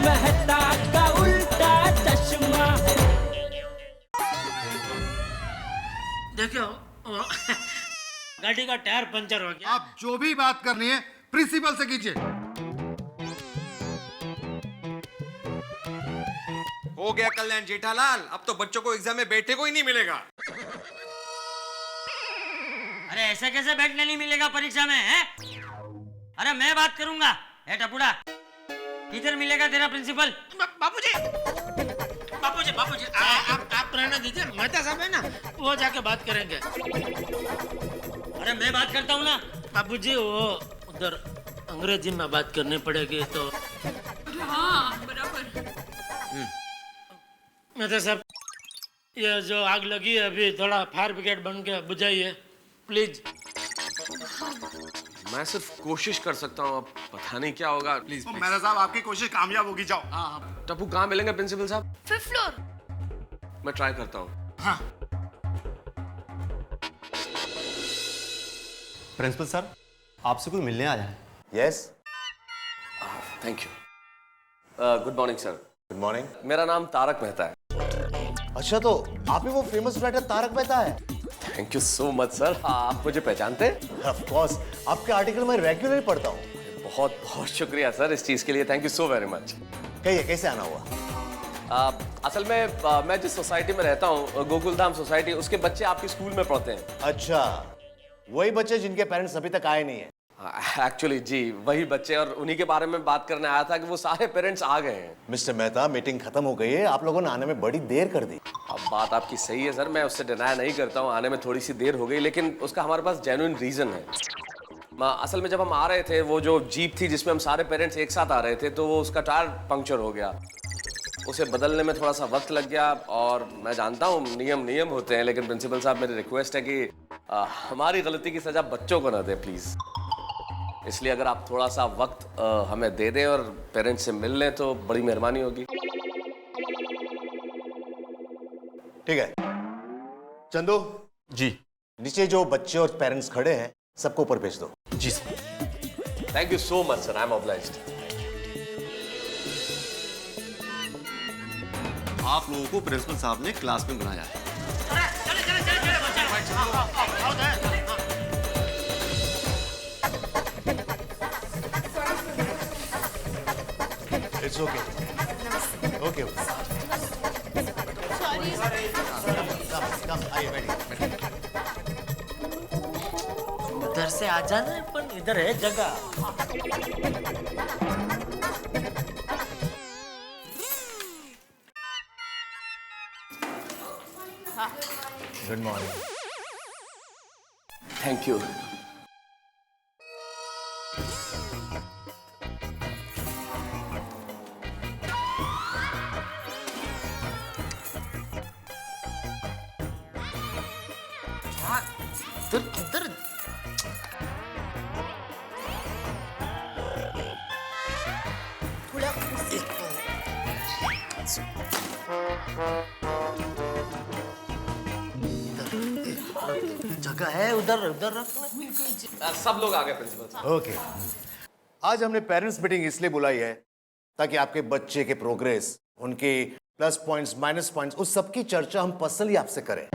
मेहता का उल्टा चश्मा। देखो गाड़ी का टायर पंचर हो गया। आप जो भी बात करनी है प्रिंसिपल से कीजिए। हो गया कल्याण जेठालाल, अब तो बच्चों को एग्जाम में बैठने को ही नहीं मिलेगा। अरे ऐसे कैसे बैठने नहीं मिलेगा परीक्षा में है? अरे मैं बात करूंगा। ए टपुड़ा, किधर मिलेगा तेरा प्रिंसिपल? बापूजी बापूजी बापूजी आप रहने दीजिए, मेहता साहब है ना, वो जाके बात करेंगे। अरे मैं बात करता हूँ ना बापूजी, वो उधर अंग्रेजी में बात करनी पड़ेगी तो। हाँ बराबर। मेहता साहब, ये जो आग लगी है अभी थोड़ा फायर ब्रिगेड बन के बुझाइए प्लीज। मैं सिर्फ कोशिश कर सकता हूँ, अब पता नहीं क्या होगा। प्लीज मेहता साहब आपकी कोशिश कामयाब होगी, जाओ। टप्पू कहाँ मिलेंगे प्रिंसिपल साहब? 5th floor. मैं ट्राई करता हूँ। हाँ प्रिंसिपल सर, आपसे कोई मिलने आया है। Yes, thank you. Good morning sir. Good morning. मेरा नाम तारक मेहता है। अच्छा, तो आप ही वो फेमस राइटर तारक मेहता है? Thank you so much sir. आप मुझे पहचानते हैं? ऑफ कोर्स, आपके आर्टिकल मैं रेगुलरली पढ़ता हूँ। बहुत बहुत शुक्रिया सर इस चीज के लिए, thank you so very much. कहिए, कैसे आना हुआ? असल में मैं जिस सोसाइटी में रहता हूँ, गोकुलधाम सोसाइटी, उसके बच्चे आपके स्कूल में पढ़ते हैं। अच्छा, वही बच्चे जिनके पेरेंट्स अभी तक आए नहीं है। एक्चुअली जी, वही बच्चे, और उन्हीं के बारे में बात करने आया था कि वो सारे पेरेंट्स आ गए हैं। मिस्टर मेहता, मीटिंग खत्म हो गई है, आप लोगों ने आने में बड़ी देर कर दी। अब बात आपकी सही है सर, मैं उससे डिनाई नहीं करता हूँ, आने में थोड़ी सी देर हो गई, लेकिन उसका हमारे पास जेन्युइन रीजन है। असल में जब हम आ रहे थे, वो जो जीप थी जिसमें हम सारे पेरेंट्स एक साथ आ रहे थे, तो वो उसका टायर पंक्चर हो गया। उसे बदलने में थोड़ा सा वक्त लग गया, और मैं जानता हूँ नियम होते हैं, लेकिन प्रिंसिपल साहब मेरी रिक्वेस्ट है कि हमारी गलती की सजा बच्चों को ना दे प्लीज। इसलिए अगर आप थोड़ा सा वक्त हमें दे दें और पेरेंट्स से मिल लें तो बड़ी मेहरबानी होगी। ठीक है चंदू जी। नीचे जो बच्चे और पेरेंट्स खड़े हैं सबको ऊपर भेज दो। जी sir. Thank you so much sir, I am obliged. आप लोगों को प्रिंसिपल साहब ने क्लास में बुलाया है। It's okay, okay. कम आइए, बैठिए। उधर से आ जाना, पर इधर है जगह। Good morning. Thank you. किधर जगह है, उधर उधर रखना। सब लोग आ गए प्रिंसिपल साहब। ओके, आज हमने पेरेंट्स मीटिंग इसलिए बुलाई है ताकि आपके बच्चे के प्रोग्रेस, उनके प्लस पॉइंट्स, माइनस पॉइंट्स, उस सब की चर्चा हम पर्सनली आपसे करें।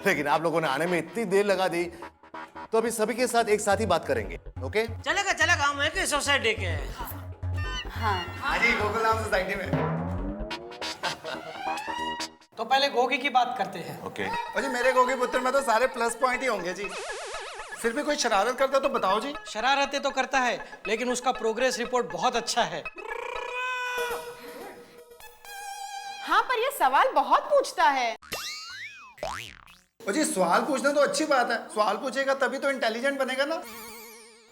लेकिन आप लोगों ने आने में इतनी देर लगा दी, तो अभी सभी के साथ एक साथ ही बात करेंगे। ओके? चलेगा चलेगा, हम एक ही सोसाइटी के हैं। हाँ जी, गोकुलधाम सोसाइटी में। तो पहले गोगी की बात करते हैं। ओके। जी मेरे गोगी पुत्र में तो सारे प्लस पॉइंट ही होंगे जी। फिर भी कोई शरारत करता तो बताओ जी। शरारतें तो करता है, लेकिन उसका प्रोग्रेस रिपोर्ट बहुत अच्छा है। हाँ, पर ये सवाल बहुत पूछता है। जी सवाल पूछना तो अच्छी बात है, सवाल पूछेगा तभी तो इंटेलिजेंट बनेगा ना।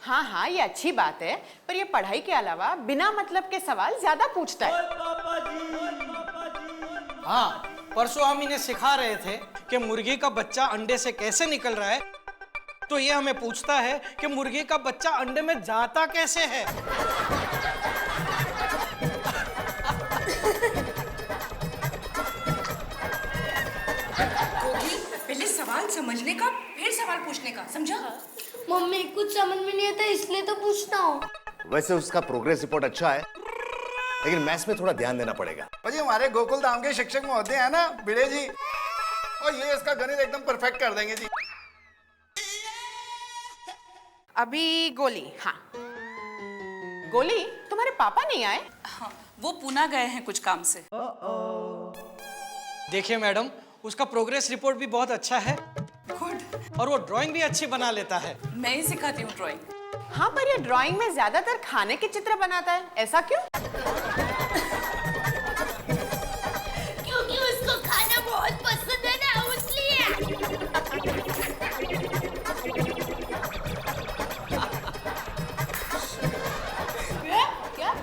हाँ हाँ, ये अच्छी बात है, पर ये पढ़ाई के अलावा बिना मतलब के सवाल ज्यादा पूछता है। हाँ, परसों हम इन्हें सिखा रहे थे कि मुर्गी का बच्चा अंडे से कैसे निकल रहा है, तो ये हमें पूछता है कि मुर्गी का बच्चा अंडे में जाता कैसे है। पहले सवाल समझने का, फिर सवाल पूछने का, समझा? मम्मी कुछ समझ में नहीं आता इसलिए तो पूछता हूँ। वैसे उसका प्रोग्रेस रिपोर्ट अच्छा है, लेकिन मैथ्स में थोड़ा ध्यान देना पड़ेगा। भाजी हमारे गोकुल धाम के शिक्षक महोदय हैं ना भिड़े जी, और ये इसका गणित एकदम परफेक्ट कर देंगे जी। अभी गोली, हाँ गोली, तुम्हारे पापा नहीं आए? हाँ, वो पुणे गए हैं कुछ काम से। देखिए मैडम, उसका प्रोग्रेस रिपोर्ट भी बहुत अच्छा है गुड। और वो ड्राइंग भी अच्छी बना लेता है। मैं ही सिखाती हूँ ड्राइंग। हाँ, पर ये ड्राइंग में ज्यादातर खाने के चित्र बनाता है, ऐसा क्यों? क्योंकि उसको खाना बहुत पसंद है ना, इसलिए। क्या?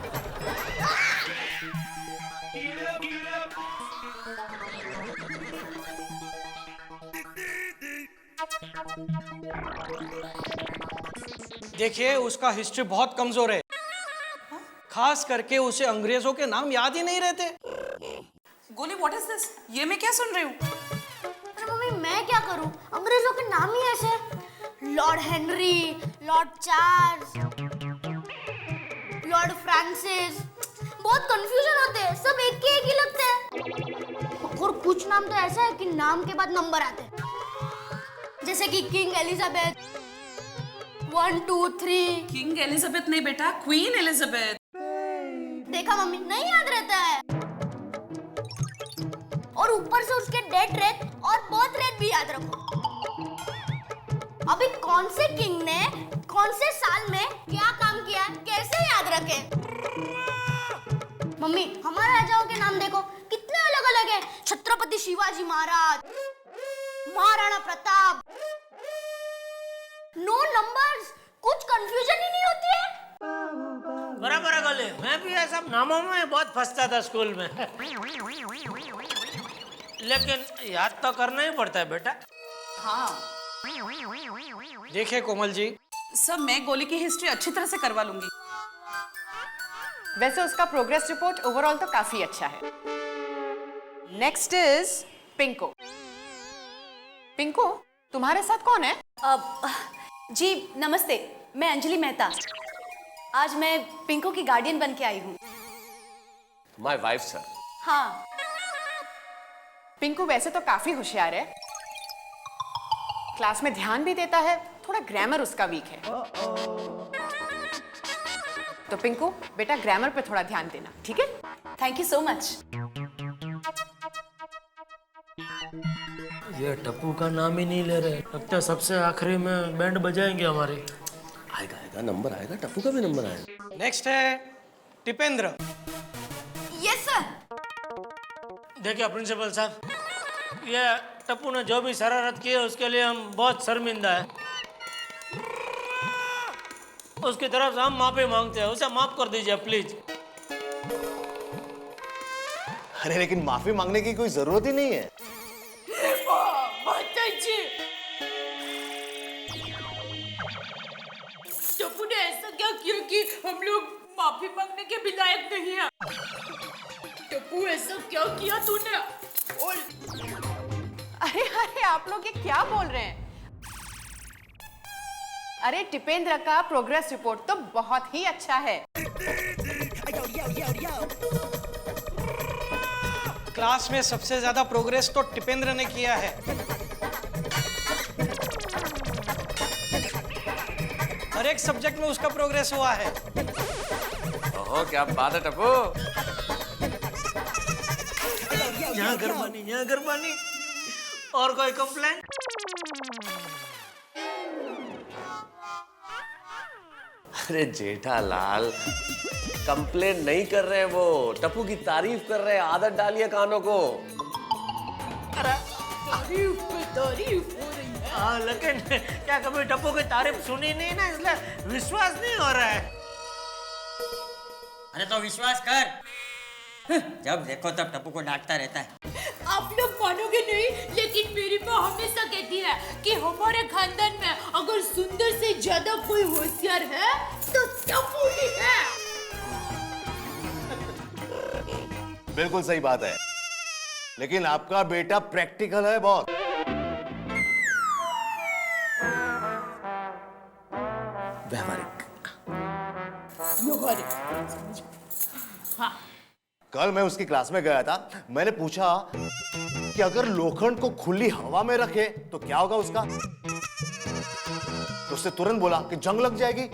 देखिए, उसका हिस्ट्री बहुत कमजोर है, खास करके उसे अंग्रेजों के नाम याद ही नहीं रहते। गोली, व्हाट इज दिस? ये मैं क्या सुन रही हूँ? अरे मम्मी, मैं क्या करूं? अंग्रेजों के नाम ही ऐसे, Lord Henry, Lord Charles, Lord Francis, बहुत कंफ्यूजन होते हैं, सब एक के एक ही लगते हैं। और कुछ नाम तो ऐसा है कि नाम के बाद नंबर आते हैं, जैसे कि किंग एलिजाबेथ 1 2 3। किंग एलिजाबेथ नहीं बेटा, क्वीन एलिजाबेथ। देखा मम्मी, नहीं याद रहता है। और ऊपर से उसके डेथ रेट और बर्थ रेट भी याद रखो। अभी कौन से किंग ने कौन से साल में क्या काम किया है, कैसे याद रखे? मम्मी, हमारे राजाओं के नाम देखो कितने अलग अलग है। छत्रपति शिवाजी महाराज, महाराणा प्रताप। नो नंबर्स, कुछ कंफ्यूजन ही नहीं होती है। बराबर है गोली, मैं भी ये सब नामों में बहुत फंसता था स्कूल में। लेकिन याद तो करना ही पड़ता है बेटा। हाँ देखिए कोमल जी, सब मैं गोली की हिस्ट्री अच्छी तरह से करवा लूंगी। वैसे उसका प्रोग्रेस रिपोर्ट ओवरऑल तो काफी अच्छा है। Next is पिंको। पिंको, तुम्हारे साथ कौन है? जी नमस्ते, मैं अंजलि मेहता। आज मैं पिंको की गार्डियन बन के आई हूँ। My wife sir. हाँ। पिंकू वैसे तो काफी होशियार है, क्लास में ध्यान भी देता है, थोड़ा ग्रामर उसका वीक है। तो पिंकू बेटा, ग्रामर पे थोड़ा ध्यान देना, ठीक है? Thank you so much. ये टप्पू का नाम ही नहीं ले रहे, लगता है सबसे आखिरी में बैंड बजाएंगे हमारे। आएगा आएगा, नंबर आएगा, टप्पू का भी नंबर आएगा। नेक्स्ट है टिपेंद्र। Yes sir. देखिए प्रिंसिपल साहब, ये टप्पू ने जो भी शरारत की है उसके लिए हम बहुत शर्मिंदा है। उसकी तरफ से हम माफी मांगते हैं, उसे माफ कर दीजिए प्लीज। अरे लेकिन माफी मांगने की कोई जरूरत ही नहीं है। टप्पू ने ऐसा क्या किया कि हम लोग माफी मांगने के भी लायक नहीं है? टप्पू, ऐसा क्या किया तूने? अरे अरे, आप लोग ये क्या बोल रहे हैं? अरे टिपेंद्र का प्रोग्रेस रिपोर्ट तो बहुत ही अच्छा है। क्लास में सबसे ज्यादा प्रोग्रेस तो टिपेंद्र ने किया है। हर एक सब्जेक्ट में उसका प्रोग्रेस हुआ है। ओहो, क्या बात है टप्पू। यहाँ गरबानी, यहाँ गरबानी। और कोई कंप्लेंट? अरे जेठालाल, कंप्लेन नहीं कर रहे हैं वो, टप्पू की तारीफ कर रहे हैं। आदत डालिए कानों को। तारीफ पे तारीफ हो रही है। हाँ, लेकिन क्या कभी टप्पू की तारीफ सुनी नहीं ना, इसलिए विश्वास नहीं हो रहा है। अरे तो विश्वास कर, जब देखो तब टप्पू को डांटता रहता है। आप लोग मानोगे नहीं, लेकिन मेरी माँ हमेशा कहती है कि हमारे खानदान में अगर सुंदर से ज्यादा कोई होशियार है तो टप्पू ही है। बिल्कुल सही बात है, लेकिन आपका बेटा प्रैक्टिकल है बहुत। व्यावहारिक। योगरी हाँ कल मैं उसकी क्लास में गया था, मैंने पूछा कि अगर लोखंड को खुली हवा में रखे तो क्या होगा उसका, तो उसने तुरंत बोला कि जंग लग जाएगी।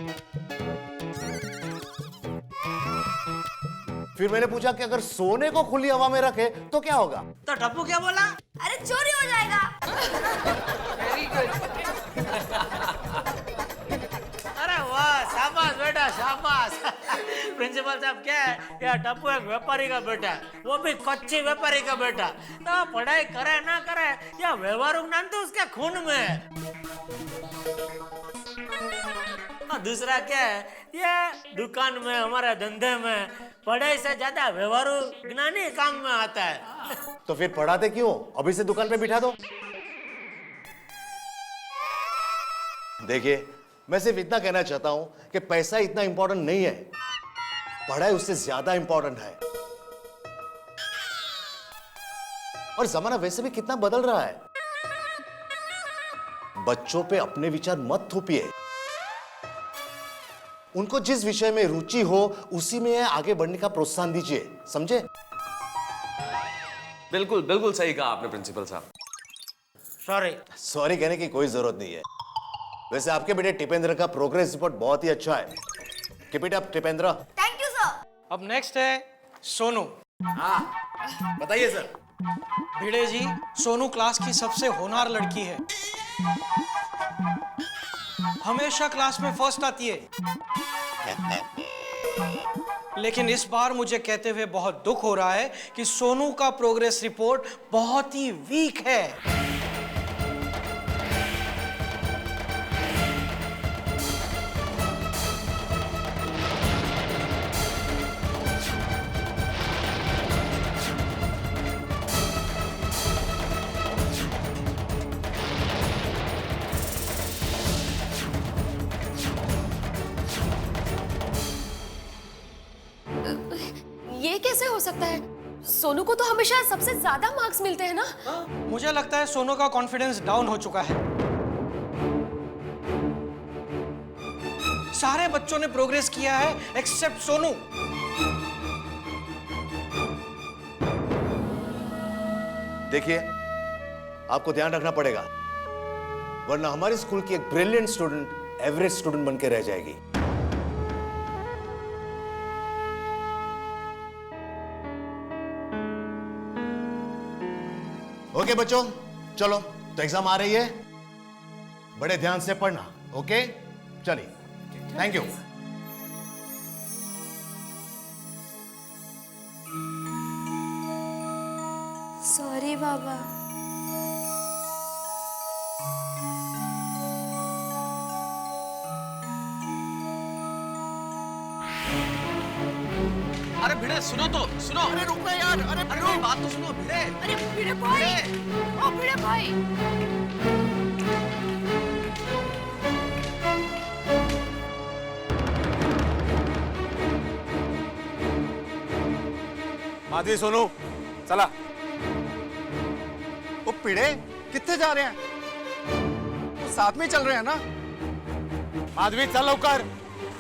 फिर मैंने पूछा कि अगर सोने को खुली हवा में रखे तो क्या होगा, तो टप्पू क्या बोला? अरे चोरी हो जाएगा। Very good. अरे वाह, शाबाश बेटा शाबाश। प्रिंसिपल साहब क्या है, यह टप्पू एक व्यापारी का बेटा है, वो भी कच्ची व्यापारी का बेटा। तो पढ़ाई करे ना करे, यह व्यवहारिक ज्ञान तो उसके खून में है। और दूसरा क्या है, ये दुकान में हमारे धंधे में पढ़ाई से ज्यादा व्यवहारिक ज्ञान ही काम में आता है। तो फिर पढ़ाते क्यों, अभी से दुकान पे बिठा दो। देखिए, मैं सिर्फ इतना कहना चाहता हूं कि पैसा इतना इंपॉर्टेंट नहीं है, पढ़ाई उससे ज्यादा इंपॉर्टेंट है। और जमाना वैसे भी कितना बदल रहा है। बच्चों पे अपने विचार मत थोपिए, उनको जिस विषय में रुचि हो उसी में आगे बढ़ने का प्रोत्साहन दीजिए, समझे? बिल्कुल बिल्कुल सही कहा आपने प्रिंसिपल साहब। सॉरी कहने की कोई जरूरत नहीं है। वैसे आपके बेटे टिपेंद्र का प्रोग्रेस रिपोर्ट बहुत ही अच्छा है। Keep it up Tipendra. Thank you sir. अब नेक्स्ट है सोनू। बताइए सर। भिड़े जी, सोनू क्लास की सबसे होनहार लड़की है, हमेशा क्लास में फर्स्ट आती है। लेकिन इस बार मुझे कहते हुए बहुत दुख हो रहा है कि सोनू का प्रोग्रेस रिपोर्ट बहुत ही वीक है। ये कैसे हो सकता है? सोनू को तो हमेशा सबसे ज्यादा मार्क्स मिलते हैं ना? मुझे लगता है सोनू का कॉन्फिडेंस डाउन हो चुका है। सारे बच्चों ने प्रोग्रेस किया है एक्सेप्ट सोनू। देखिए, आपको ध्यान रखना पड़ेगा, वरना हमारे स्कूल की एक ब्रिलियंट स्टूडेंट एवरेज स्टूडेंट बनकर रह जाएगी। ओके बच्चों, चलो तो एग्जाम आ रही है, बड़े ध्यान से पढ़ना। ओके, चलिए, थैंक यू। सॉरी बाबा। अरे भिड़े सुनो तो, सुनो। अरे रुक ना यार, अरे अरे बात तो सुनो भिड़े। अरे भिड़े भाई, ओ भिड़े भाई। माधवी सोनू चला। वो पिड़े कितने जा रहे हैं? वो साथ में चल रहे हैं ना? माधवी चल लवकर।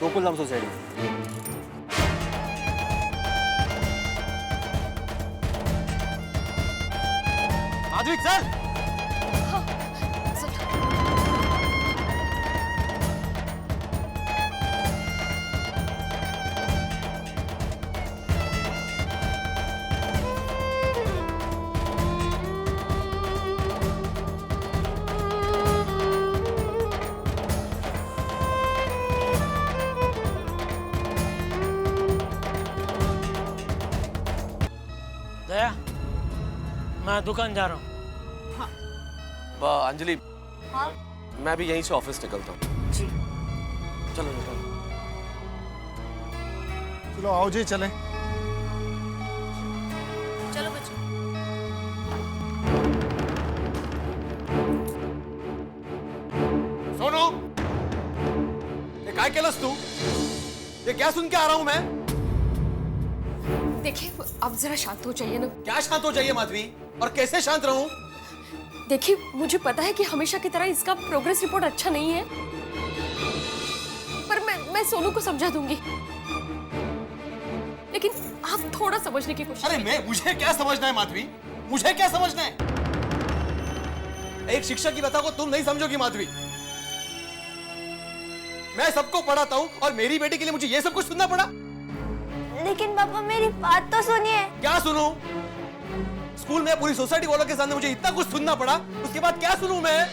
गोकुलधाम सोसाइटी। माधवी चल। दया, मैं दुकान जा रहा हूँ। अंजलि, हाँ मैं भी यहीं से ऑफिस निकलता हूँ। जी। चलो चलो। चलो आओ जी, चलें। चलो बच्चों। सोनू, ये काय केलंस तू? ये क्या सुन के आ रहा हूं मैं? देखिए, अब जरा शांत हो जाइए ना। क्या शांत हो जाइए माधवी, और कैसे शांत रहूं? देखिए, मुझे पता है कि हमेशा की तरह इसका प्रोग्रेस रिपोर्ट अच्छा नहीं है, पर मैं सोनू को समझा दूंगी। लेकिन आप थोड़ा समझने की कोशिश अरे मुझे क्या समझना है माधवी, मुझे क्या समझना है? एक शिक्षक की बातों को तुम नहीं समझोगी माधवी। मैं सबको पढ़ाता हूँ और मेरी बेटी के लिए मुझे ये सब कुछ सुनना पड़ा। लेकिन पापा मेरी बात तो सुनिए। क्या सुनूं? स्कूल में पूरी सोसाइटी वालों के सामने मुझे इतना कुछ सुनना पड़ा, उसके बाद क्या सुनूं मैं?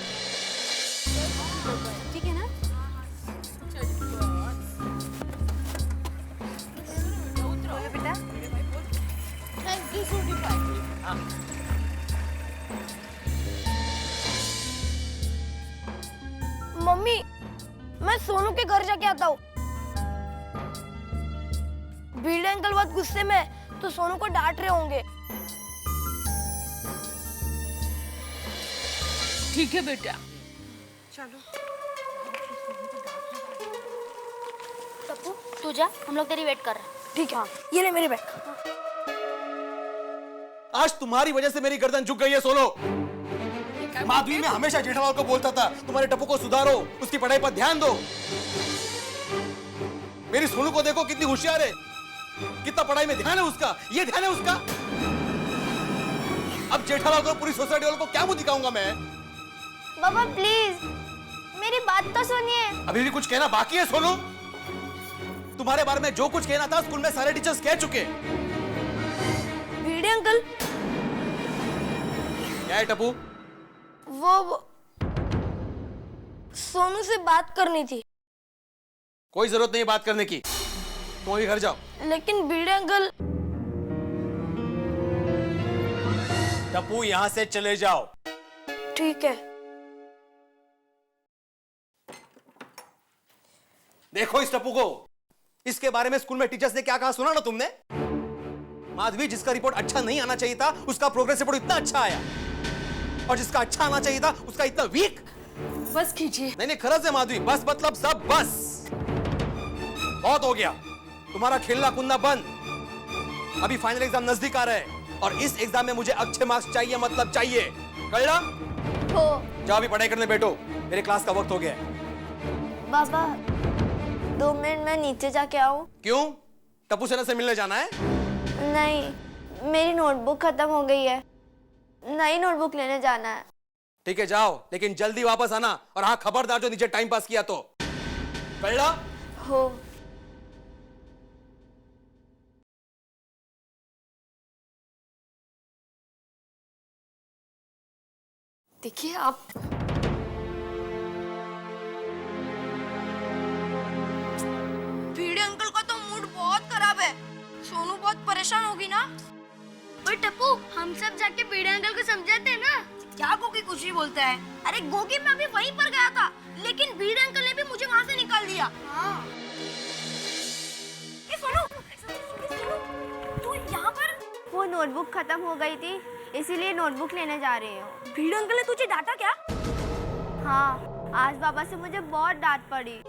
ठीक है ना? बोलो बेटा। थैंक यू छोटी भाई। मम्मी मैं सोनू के घर जाके आता हूँ। भीड़ अंकल बहुत गुस्से में है, तो सोनू को डांट रहे होंगे। ठीक है बेटा। टप्पू तू जा, हम लोग तेरी वेट कर रहे हैं। ठीक है, ये ले मेरी बैग। आज तुम्हारी वजह से मेरी गर्दन झुक गई है सोलो। माधवी मैं हमेशा जेठालाल को बोलता था तुम्हारे टप्पू को सुधारो, उसकी पढ़ाई पर ध्यान दो। मेरी सोनू को देखो कितनी होशियार है, कितना पढ़ाई में ध्यान है उसका, ये ध्यान है उसका। अब जेठालाल को पूरी सोसाइटी वालों को क्या मुंह दिखाऊंगा मैं? पापा प्लीज मेरी बात तो सुनिए। अभी भी कुछ कहना बाकी है सोनू? तुम्हारे बारे में जो कुछ कहना था स्कूल में सारे टीचर्स कह चुके। भीड़े अंकल क्या है टप्पू? वो सोनू से बात करनी थी। कोई जरूरत नहीं बात करने की, तुम अभी घर जाओ। लेकिन भीड़े अंकल। टप्पू यहां से चले जाओ। ठीक है। देखो इस टप्पू को, इसके बारे में स्कूल में टीचर्स ने क्या कहा सुना ना तुमने? माधवी जिसका रिपोर्ट अच्छा नहीं आना चाहिए था उसका प्रोग्रेस रिपोर्ट इतना अच्छा आया, और जिसका अच्छा आना चाहिए था उसका इतना वीक। बस कीजिए। नहीं खरज है माधवी, बस मतलब सब बस, बहुत हो गया। तुम्हारा खेलना कूदना बंद। अभी फाइनल एग्जाम नजदीक आ रहा है और इस एग्जाम में मुझे अच्छे मार्क्स चाहिए, मतलब चाहिए। कल हो जाओ अभी पढ़ाई करने बैठो, मेरे क्लास का वक्त हो गया है। बाबा 2 मिनट में नीचे जाके आऊं? क्यों? टप्पू सेना से मिलने जाना है? नहीं, मेरी नोटबुक खत्म हो गई है, नई नोटबुक लेने जाना है। ठीक है जाओ, लेकिन जल्दी वापस आना। और हाँ खबरदार जो नीचे टाइम पास किया तो। कल्ला? हो। देखिए आप भीड़े अंकल का तो मूड बहुत खराब है, सोनू बहुत परेशान होगी ना। ओए टप्पू हम सब जाके भीड़े अंकल को समझाते हैं ना। क्या गोगी कुछ ही बोलता है? अरे गोगी मैं अभी वहीं पर गया था, लेकिन भीड़े अंकल ने भी मुझे वहाँ से निकाल दिया। हाँ। ये सोनू, तू यहाँ पर? वो नोटबुक खत्म हो गई थी, इसीलिए नोटबुक लेने जा रही हूँ। भीड़े अंकल ने तुझे डांटा क्या? हाँ, आज बाबा से मुझे बहुत डांट पड़ी।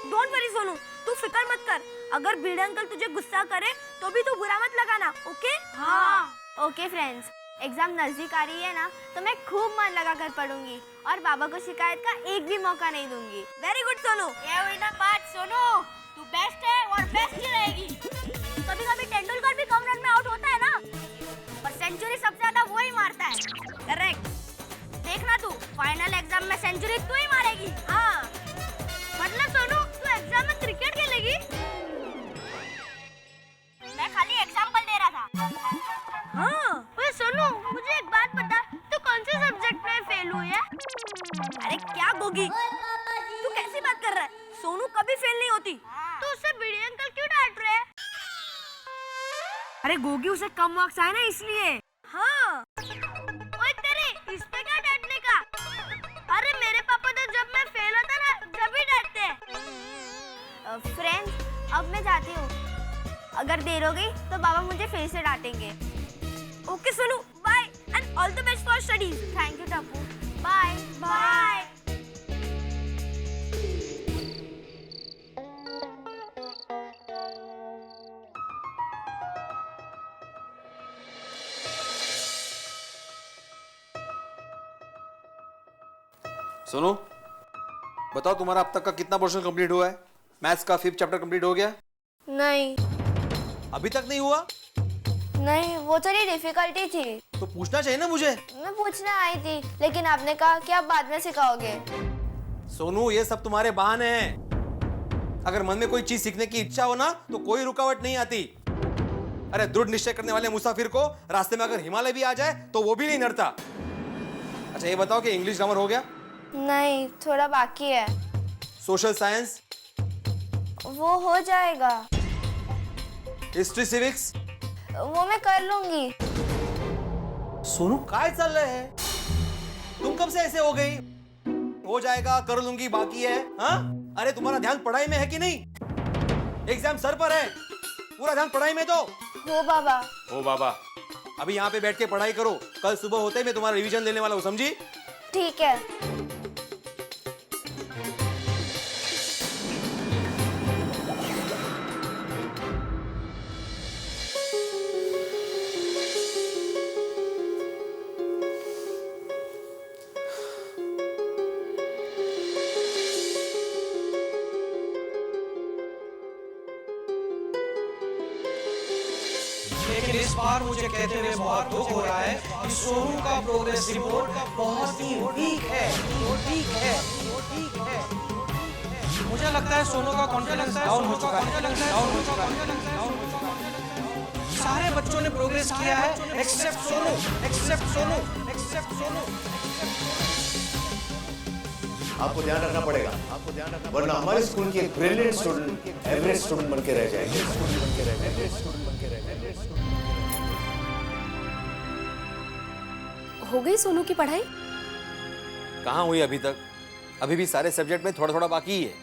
डोंट वरी सोनू, तू फिक्र मत कर। अगर भीड़े अंकल तुझे गुस्सा करे तो भी तू बुरा मत लगाना, ओके? हाँ। ओके फ्रेंड्स, एग्जाम नजदीक आ रही है ना, तो मैं खूब मन लगा कर पढ़ूंगी और बाबा को शिकायत का एक भी मौका नहीं दूंगी। Very good Sonu. ये हुई ना बात सोनू, तू बेस्ट है और बेस्ट ही रहेगी। कभी-कभी तेंदुलकर भी कम रन में आउट होता है ना, पर सेंचुरी सबसे ज्यादा वो ही मारता है। करेक्ट। देखना तू, फाइनल एग्जाम में सेंचुरी तू ही मारेगी। हाँ। मतलब सोनू तू एग्जाम में क्रिकेट खेलेगी? मैं खाली एग्जांपल दे रहा था। हाँ। ओए सोनू मुझे एक बात बता, तू कौन से सब्जेक्ट में फेल हुई है? अरे क्या गोगी, तू कैसी बात कर रहा है? सोनू कभी फेल नहीं होती। तो उससे भीड़े अंकल क्यों डांट रहे हैं? अरे गोगी उसे कम मार्क्स आए ना इसलिए। हाँ। ओए तेरी इस पे क्या डांटने का? अरे मेरे पापा तो जब मैं फेल होता ना जब ही डांटते हैं। फ्रेंड्स अब मैं जाती हूँ, अगर देर हो गई तो बाबा मुझे फिर से डांटेंगे। Okay Sonu bye and all the best for studies. Thank you Tappu. Bye bye. सुनो, बताओ तुम्हारा अब तक का कितना पोर्शन कंप्लीट हुआ है? मैथ्स का 5th चैप्टर कंप्लीट हो गया? नहीं अभी तक नहीं हुआ? नहीं, वो थोड़ी डिफिकल्टी थी। तो पूछना चाहिए ना मुझे। मैं पूछने आई थी, लेकिन आपने कहा कि आप बाद में सिखाओगे। सोनू, ये सब तुम्हारे बहाने हैं। अगर मन में कोई चीज सीखने की इच्छा हो ना तो कोई रुकावट नहीं आती। अरे दृढ़ निश्चय करने वाले मुसाफिर को रास्ते में अगर हिमालय भी आ जाए तो वो भी नहीं डरता। अच्छा ये बताओ कि इंग्लिश ग्रामर हो गया? नहीं, थोड़ा बाकी है। Social science? वो हो जाएगा। History civics? वो मैं कर लूंगी। सोनू काय चल रहे हैं? तुम कब से ऐसे हो गई? हो जाएगा, कर लूंगी, बाकी है। हाँ? अरे तुम्हारा ध्यान पढ़ाई में है कि नहीं? एग्जाम सर पर है, पूरा ध्यान पढ़ाई में। तो हो बाबा। ओ बाबा, अभी यहाँ पे बैठ के पढ़ाई करो। कल सुबह होते ही मैं तुम्हारा रिवीजन लेने वाला हूँ, समझी? ठीक है। लेकिन इस बार मुझे कहते हुए बहुत दुख हो रहा है कि सोनू का प्रोग्रेस रिपोर्ट बहुत ही वीक है। मुझे लगता है सोनू का कॉन्फिडेंस डाउन हो चुका है। सारे बच्चों ने प्रोग्रेस किया है एक्सेप्ट सोनू। आपको ध्यान रखना पड़ेगा, वरना हमारे स्कूल की एक ब्रिलियंट स्टूडेंट एवरेज स्टूडेंट बन के रह जाएगी। हो गई सोनू की पढ़ाई? कहाँ हुई अभी तक? अभी भी सारे सब्जेक्ट में थोड़ा थोड़ा बाकी ही है।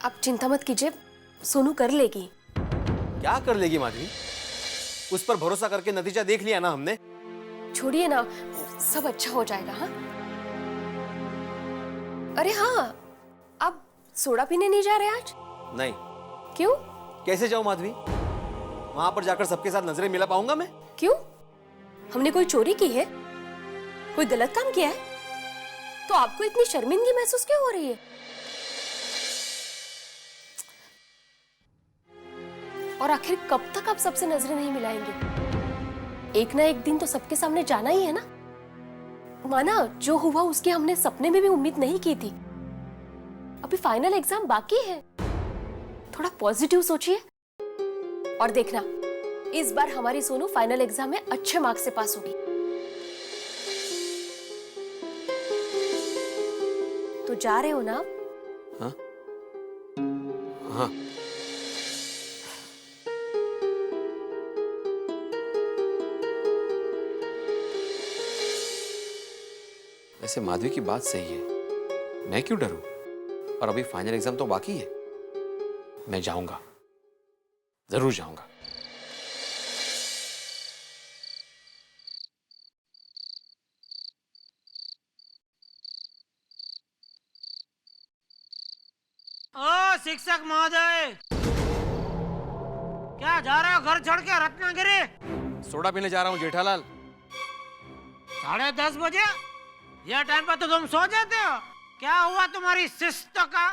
आप चिंता मत कीजिए, सोनू कर लेगी। क्या कर लेगी माधवी? उस पर भरोसा करके नतीजा देख लिया ना हमने। छोड़िए ना, सब अच्छा हो जाएगा। हाँ, अरे हाँ, आप सोडा पीने नहीं जा रहे आज? नहीं। क्यों? कैसे जाऊं माधवी? वहां पर जाकर सबके साथ नजरें मिला पाऊंगा मैं? क्यों? हमने कोई चोरी की है? कोई गलत काम किया है? तो आपको इतनी शर्मिंदगी महसूस क्यों हो रही है? और आखिर कब तक आप सबसे नजरें नहीं मिलाएंगे? एक ना एक दिन तो सबके सामने जाना ही है ना। माना जो हुआ उसकी हमने सपने में भी उम्मीद नहीं की थी। अभी फाइनल एग्जाम बाकी है, थोड़ा पॉजिटिव सोचिए। और देखना, इस बार हमारी सोनू फाइनल एग्जाम में अच्छे मार्क्स से पास होगी। तो जा रहे हो ना आप? हाँ? हाँ। वैसे माधवी की बात सही है, मैं क्यों डरूं? और अभी फाइनल एग्जाम तो बाकी है। मैं जाऊंगा, जरूर जाऊंगा। ओ शिक्षक महोदय, क्या जा रहे हो घर छोड़ के रत्नागिरी? सोडा पीने जा रहा हूँ जेठालाल। 10:30 बजे? यह टाइम पर तो तुम सो जाते हो। क्या हुआ तुम्हारी शिस्त का?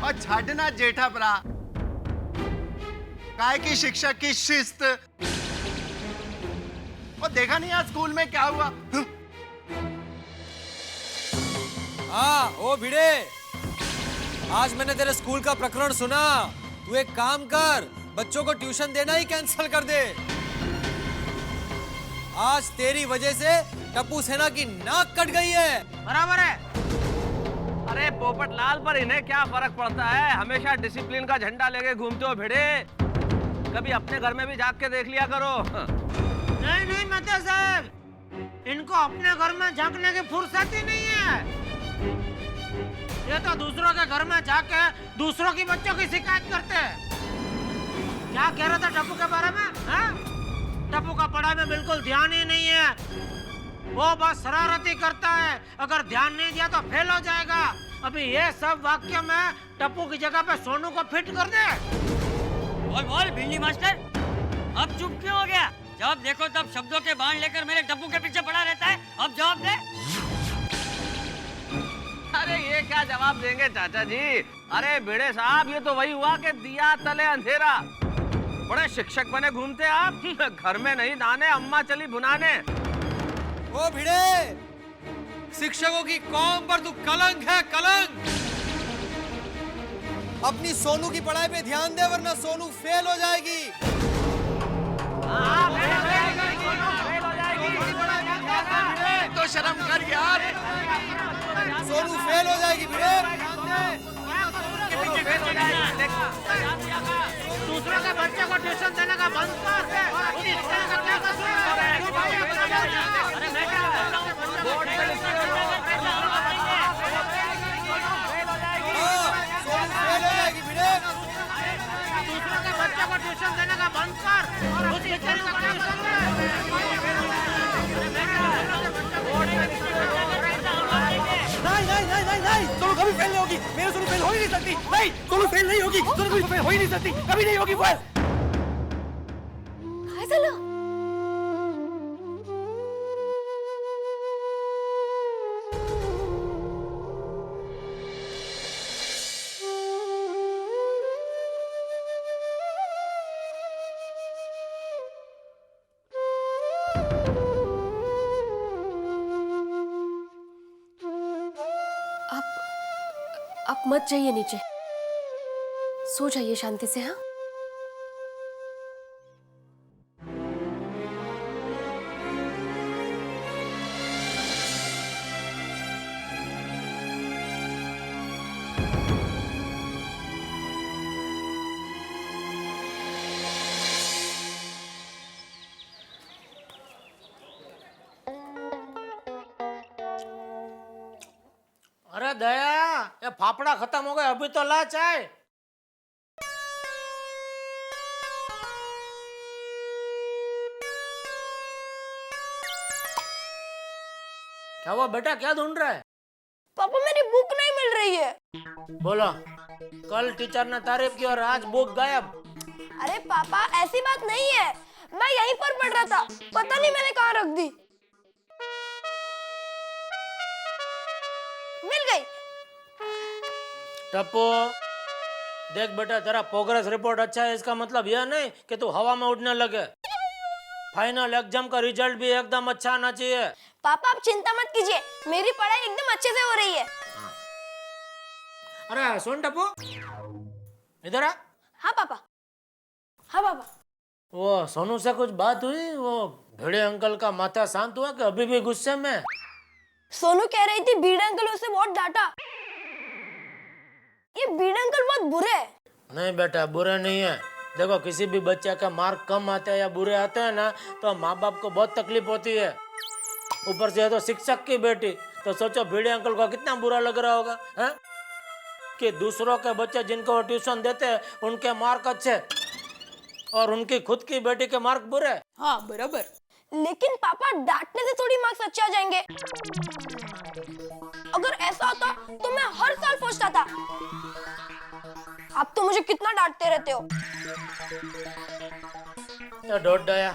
और छाटना जेठा भरा, काय की शिक्षक की शिस्त। और देखा नहीं आज स्कूल में क्या हुआ? हाँ, ओ भिड़े, आज मैंने तेरे स्कूल का प्रकरण सुना। तू एक काम कर, बच्चों को ट्यूशन देना ही कैंसिल कर दे। आज तेरी वजह से टप्पू सेना की नाक कट गई है। बराबर है। अरे पोपट लाल, पर इन्हें क्या फर्क पड़ता है? हमेशा डिसिप्लिन का झंडा लेके घूमते हो भिड़े। कभी अपने घर में भी जाग के देख लिया करो। नहीं नहीं मेहता साहब, इनको अपने घर में झांकने की फुर्सत ही नहीं है। ये तो दूसरों के घर में जाके दूसरों की बच्चों की शिकायत करते हैं। क्या कह रहा था टप्पू के बारे में? हाँ? टप्पू का पढ़ाई में बिल्कुल ध्यान ही नहीं है, वो बस शरारती करता है। अगर ध्यान नहीं दिया तो फेल हो जाएगा। अभी ये सब वाक्य में टप्पू की जगह पे सोनू को फिट कर दे। बोल भिंडी मास्टर, अब चुप क्यों हो गया? जब देखो तब शब्दों के बाण लेकर मेरे टप्पू के पीछे पड़ा रहता है। अब जवाब दे। अरे ये क्या जवाब देंगे चाचा जी? अरे भिड़े साहब, ये तो वही हुआ कि दिया तले अंधेरा। बड़े शिक्षक बने घूमते आप। घर में नहीं दाने, अम्मा चली भुनाने। ओ भिड़े, शिक्षकों की कौम पर तू कलंक है, कलंक। अपनी सोनू की पढ़ाई पे ध्यान दे, वरना सोनू फेल हो जाएगी। तो शर्म कर यार। सोनू फेल हो जाएगी भिड़े। दूसरों के बच्चे को ट्यूशन देने का बंद कर। उसकी स्कूल का क्या कसूर है? अरे मैं क्या बोल रहा हूँ? सोनू फेल हो जाएगी भिड़े। दूसरों के बच्चे को ट्यूशन देने का बंद कर। उसकी स्कूल का क्या कसूर है? नहीं, सोनू कभी फेल नहीं होगी। मेरे सोनू फेल हो ही नहीं सकती। नहीं, सोनू फेल नहीं होगी। सोनू कभी फेल हो ही नहीं सकती, कभी नहीं होगी फेल। काय झालं? आप मत जाइए नीचे, सो जाइए शांति से। हाँ, अरे दया, ये फाफड़ा खत्म हो गए, अभी तो ला चाय। क्या हुआ बेटा, क्या ढूंढ रहा है? पापा मेरी बुक नहीं मिल रही है। बोलो, कल टीचर ने तारीफ की और आज बुक गायब। अरे पापा ऐसी बात नहीं है, मैं यहीं पर पढ़ रहा था, पता नहीं मैंने कहाँ रख दी। मिल गई। टप्पू, देख बेटा, तेरा प्रोग्रेस रिपोर्ट अच्छा है, इसका मतलब यह नहीं कि तू हवा में उड़ने लगे। फाइनल एग्जाम का रिजल्ट भी एकदम अच्छा आना चाहिए। पापा आप चिंता मत कीजिए, मेरी पढ़ाई एकदम अच्छे से हो रही है। अरे सुन टप्पू, इधर आ। हाँ पापा। हाँ पापा। वो सोनू से कुछ बात हुई? वो भिड़े अंकल का माथा शांत हुआ कि अभी भी गुस्से में? सोनू कह रही थी बीड़े अंकल उसे बहुत डांटा। ये बीड़े अंकल बहुत बुरे हैं। नहीं बेटा, बुरे नहीं है। देखो, किसी भी बच्चे का मार्क कम आते हैं या बुरे आते हैं ना, तो माँ बाप को बहुत तकलीफ होती है। ऊपर से है तो शिक्षक की बेटी, तो सोचो भिड़े अंकल को कितना बुरा लग रहा होगा, है? कि दूसरों के बच्चे जिनको वो ट्यूशन देते हैं उनके मार्क अच्छे और उनकी खुद की बेटी के मार्क बुरे। हाँ बराबर। लेकिन पापा डांटने से थोड़ी मार्क्स अच्छे आ जाएंगे। अगर ऐसा होता तो मैं हर साल फर्स्ट आता। आप तो मुझे कितना डांटते रहते हो। या डोट डाया,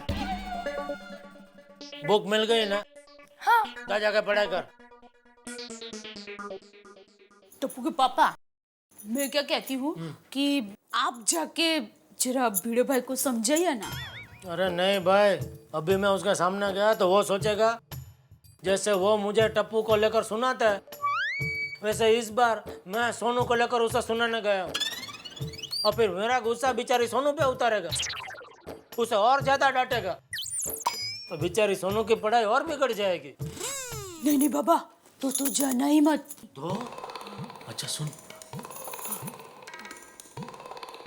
बुक मिल गई ना? हाँ। जा जाके पढ़ाई कर। टप्पू के पापा, मैं क्या कहती हूँ कि आप जाके जरा भिड़े भाई को समझाइए ना। अरे नहीं भाई, अभी मैं उसके सामने गया तो वो सोचेगा जैसे वो मुझे टप्पू को लेकर सुनाता है, वैसे इस बार मैं सोनू को लेकर उसे सुनाने गया हूँ। और फिर मेरा गुस्सा बेचारी सोनू पे उतारेगा, उसे और ज्यादा डांटेगा, तो बेचारी सोनू की पढ़ाई और बिगड़ जाएगी। नहीं नहीं बाबा, तो जाना ही मत। तो अच्छा सुन,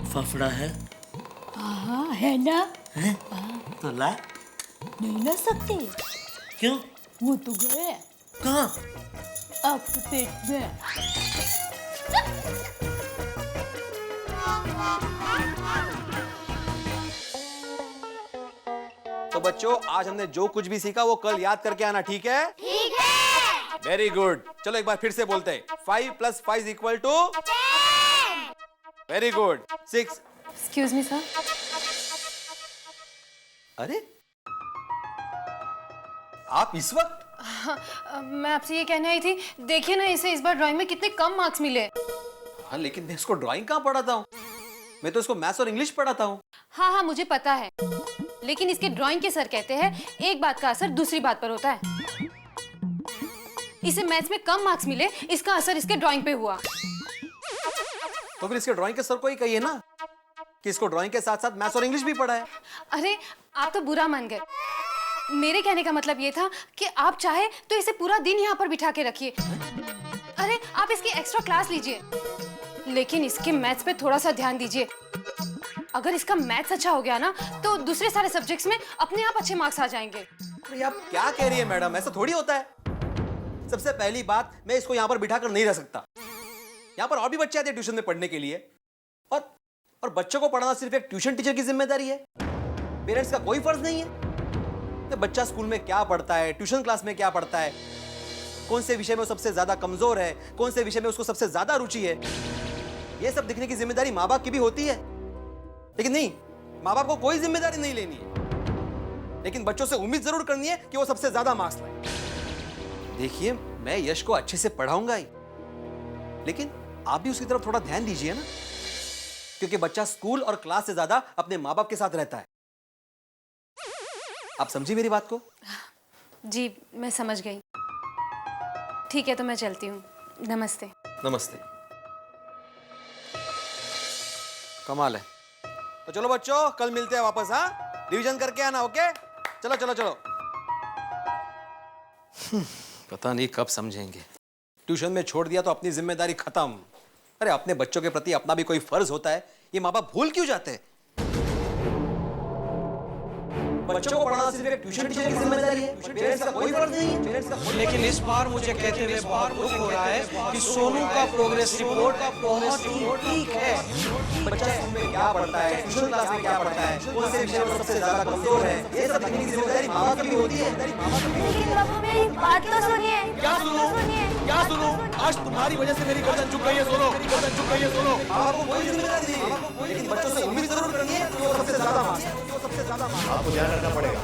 फाफड़ा है? हाँ है ना। है? तो ला। नहीं ला सकती। क्यों? वो तो गए। कहाँ? आपके पेट में। तो बच्चों, आज हमने जो कुछ भी सीखा वो कल याद करके आना, ठीक है? ठीक है। Very good. चलो एक बार फिर से बोलते हैं। 5 + 5 = 10। Very good. 6। Excuse me sir. अरे आप इस वक्त? मैं आपसे ये कहने आई थी, देखिए ना इसे इस बार ड्राइंग में कितने कम मार्क्स मिले। हाँ लेकिन मैं इसको ड्राइंग कहाँ पढ़ाता हूँ? मैं तो इसको मैथ्स और इंग्लिश पढ़ाता हूँ। हाँ हाँ मुझे पता है, लेकिन इसके ड्राइंग के सर कहते हैं एक बात का असर दूसरी बात पर होता है। इसे मैथ्स में कम मार्क्स मिले, इसका असर इसके ड्राइंग पे हुआ। तो फिर इसके ड्राइंग के सर को ही कहिए ना कि इसको ड्राइंग के साथ साथ मैथ्स और इंग्लिश भी पढ़ाए। अरे आप तो बुरा मान गए। मेरे कहने का मतलब ये था कि आप चाहे तो इसे पूरा दिन यहाँ पर बिठा के रखिए। अरे आप इसकी एक्स्ट्रा क्लास लीजिए, लेकिन इसके मैथ्स पे थोड़ा सा ध्यान दीजिए। अगर इसका मैथ्स अच्छा हो गया ना तो दूसरे सारे सब्जेक्ट्स में अपने आप अच्छे मार्क्स आ जाएंगे। अरे आप क्या कह रही है मैडम, ऐसा थोड़ी होता है। सबसे पहली बात, मैं इसको यहाँ पर बिठा कर नहीं रह सकता। यहाँ पर और भी बच्चे आते हैं ट्यूशन में पढ़ने के लिए, और बच्चों को पढ़ाना सिर्फ एक ट्यूशन टीचर की जिम्मेदारी है। पेरेंट्स का कोई फर्ज नहीं है कि बच्चा स्कूल में क्या पढ़ता है, ट्यूशन क्लास में क्या पढ़ता है, कौन से विषय में वो सबसे ज्यादा कमजोर है, कौन से विषय में उसको सबसे ज्यादा रुचि है। ये सब देखने की जिम्मेदारी माँ बाप की भी होती है। लेकिन नहीं, माँ बाप को कोई जिम्मेदारी नहीं लेनी है, लेकिन बच्चों से उम्मीद जरूर करनी है कि वो सबसे ज्यादा मार्क्स लाए। देखिए, मैं यश को अच्छे से पढ़ाऊंगा ही, लेकिन आप भी उसकी तरफ थोड़ा ध्यान दीजिए ना, क्योंकि बच्चा स्कूल और क्लास से ज्यादा अपने माँ बाप के साथ रहता है। आप समझी मेरी बात को? जी मैं समझ गई। ठीक है तो मैं चलती हूँ। नमस्ते। नमस्ते। कमाल है। तो चलो बच्चों, कल मिलते हैं वापस। हाँ, रिवीजन करके आना। ओके, चलो चलो चलो। पता नहीं कब समझेंगे। ट्यूशन में छोड़ दिया तो अपनी जिम्मेदारी खत्म। अरे अपने बच्चों के प्रति अपना भी कोई फर्ज होता है, ये माँ बाप भूल क्यों जाते हैं? बच्चों को पढ़ाना सिर्फ एक ट्यूशन टीचर की जिम्मेदारी है, पेरेंट्स का कोई फर्ज नहीं है। लेकिन इस बार मुझे कहते हुए बहुत दुख हो रहा है कि सोनू का प्रोग्रेस रिपोर्ट बहुत ही ठीक है। बच्चा स्कूल में क्या पढ़ता है, ट्यूशन क्लास में क्या पढ़ता है, कौन से विषय में सबसे ज्यादा कमजोर है, ये सब देखने की जिम्मेदारी माँ बाप की भी होती है। लेकिन बाबू मेरी बात तो सुनिए। क्या सुनो? क्या सुनो? आज तुम्हारी वजह से मेरी गर्दन झुक गई है। सुनो, मेरी गर्दन झुक गई है। सुनो, माँ बाप को कोई जिम्मेदारी नहीं है, लेकिन बच्चों से उम्मीद जरूर करनी है कि वो सबसे ज्यादा मार्क्स। आपको ध्यान रखना पड़ेगा,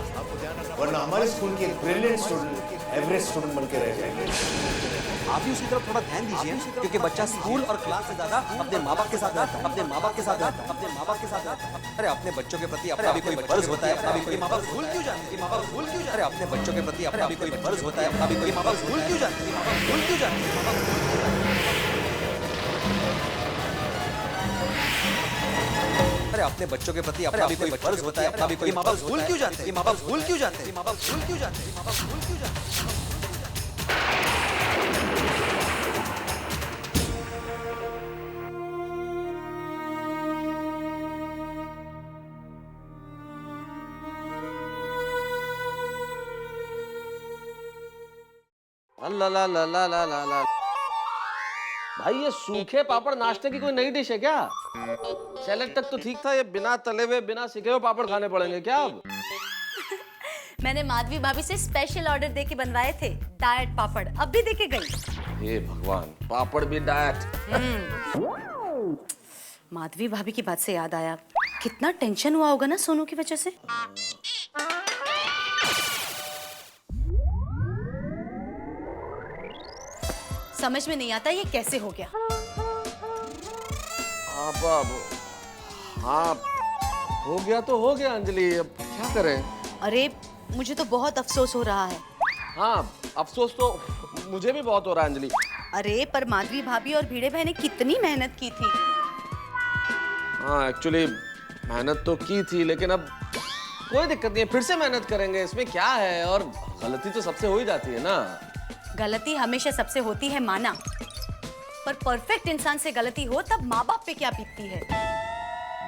वरना हमारे स्कूल के ब्रिलियंट स्टूडेंट एवरेज स्टूडेंट बन के रह जाएंगे। आप भी उसकी तरफ थोड़ा ध्यान दीजिए, क्योंकि बच्चा स्कूल और क्लास से ज्यादा अपने माँ बाप के साथ रहता है, अपने माँ बाप के साथ रहता है, अपने माँ बाप के साथ रहता है। अरे अपने बच्चों के प्रति अपना भी कोई फर्ज होता है, अपना भी कोई माँ बाप भूल क्यों जाते हैं? माँ बाप भूल क्यों जाते? अरे अपने बच्चों के प्रति अपना भी कोई फर्ज होता है, अपना भी कोई माँ बाप भूल क्यों जाते हैं? माँ बाप भूल क्यों जाते हैं? माँ बाप भूल क्यों जाते हैं? अरे अपने बच्चों के प्रति अपना भी कोई फर्ज होता है, अपना भी कोई माँ बाप भूल क्यों जाते हैं? माँ बाप भूल क्यों जाते हैं? माँ बाप भूल क्यों जाते हैं? माँ बाप भूल क्यों जाते हैं? ला ला ला ला ला ला ला। भाई ये सूखे पापड़ नाश्ते की कोई नई डिश है क्या? सैलेड तक तो ठीक था, ये बिना तले हुए बिना सिके हुए पापड़ खाने पड़ेंगे क्या अब? मैंने माधवी भाभी से स्पेशल ऑर्डर देके बनवाए थे डाइट पापड़, अब भी देके गई। हे भगवान, पापड़ भी डाइट। माधवी भाभी की बात से याद आया, कितना टेंशन हुआ होगा ना सोनू की वजह से। समझ में नहीं आता ये कैसे हो गया। अब हाँ, हो गया तो हो गया अंजलि, अब क्या करें? अरे मुझे तो बहुत अफसोस हो रहा है। हाँ, अफसोस तो मुझे भी बहुत हो रहा है अंजलि। अरे पर माधवी भाभी और भिड़े भाई ने कितनी मेहनत की थी। हाँ एक्चुअली मेहनत तो की थी, लेकिन अब कोई दिक्कत नहीं है, फिर से मेहनत करेंगे, इसमें क्या है? और गलती तो सबसे हो ही जाती है ना। गलती हमेशा सबसे होती है माना, पर परफेक्ट इंसान से गलती हो तब माँ बाप पे क्या बीतती है।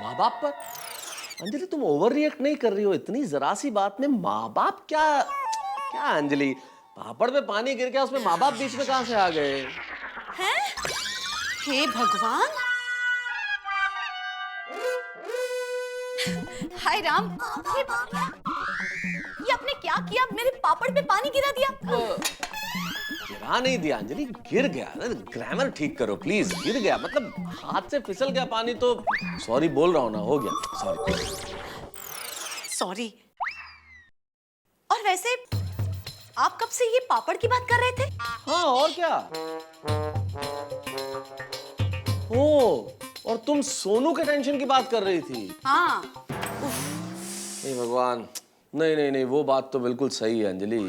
माँ बाप पर? अंजलि तुम ओवर रिएक्ट नहीं कर रही हो? इतनी जरा सी बात में माँ बाप क्या? क्या अंजलि, पापड़ में पानी गिर गया, उसमें माँ बाप बीच में कहां से आ गए? हैं? हे भगवान, हाय राम, ये आपने क्या किया? मेरे पापड़ पे पानी गिरा दिया। गिरा नहीं दिया अंजलि, गिर गया। ग्रामर ठीक करो प्लीज, गिर गया मतलब हाथ से फिसल गया पानी तो सॉरी बोल रहा हूं ना, हो गया सॉरी। सॉरी। और वैसे आप कब से ये पापड़ की बात कर रहे थे? हाँ और क्या, ओ, और तुम सोनू के टेंशन की बात कर रही थी? हाँ। हे भगवान, नहीं नहीं नहीं, वो बात तो बिल्कुल सही है अंजलि।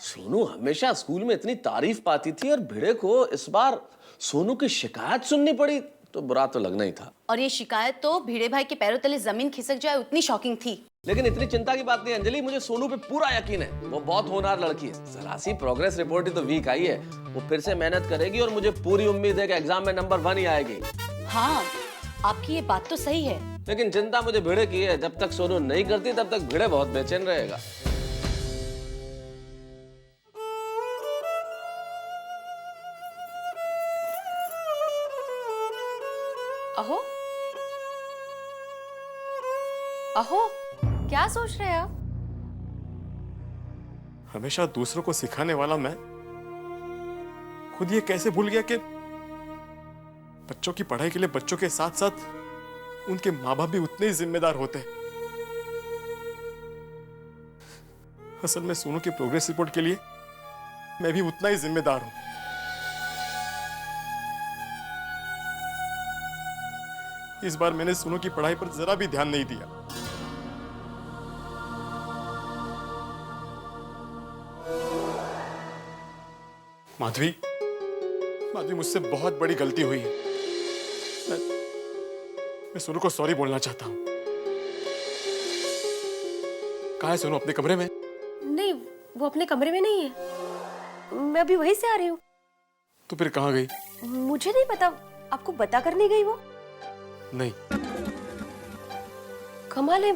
सोनू हमेशा स्कूल में इतनी तारीफ पाती थी और भिड़े को इस बार सोनू की शिकायत सुननी पड़ी तो बुरा तो लगना ही था। और ये शिकायत तो भिड़े भाई के पैरों तले जमीन खिसक जाए उतनी शॉकिंग थी। लेकिन इतनी चिंता की बात नहीं अंजलि, मुझे सोनू पे पूरा यकीन है। वो बहुत होनहार लड़की है। जरा सी प्रोग्रेस रिपोर्ट ही तो वीक आई है। वो फिर से मेहनत करेगी और मुझे पूरी उम्मीद है कि एग्जाम में नंबर 1 ही आएगी। हाँ, आपकी ये बात तो सही है। लेकिन चिंता मुझे भिड़े की है। जब तक सोनू नहीं करती तब तक भिड़े बहुत बेचैन रहेगा। अहो अहो, क्या सोच रहे हैं आप? हमेशा दूसरों को सिखाने वाला मैं खुद ये कैसे भूल गया कि बच्चों की पढ़ाई के लिए बच्चों के साथ साथ उनके माँ बाप भी उतने ही जिम्मेदार होते हैं। असल में सोनू की प्रोग्रेस रिपोर्ट के लिए मैं भी उतना ही जिम्मेदार हूं। इस बार मैंने सोनू की पढ़ाई पर जरा भी ध्यान नहीं दिया। माधवी, माधवी, मुझसे बहुत बड़ी गलती हुई है। मैं सोनू को सॉरी बोलना चाहता हूं। कहाँ है सोनू? अपने कमरे में? नहीं, वो अपने कमरे में नहीं है। मैं अभी वहीं से आ रही हूँ। तो फिर कहाँ गई? मुझे नहीं पता। आपको बता कर नहीं गई वो? नहीं। कमाल है,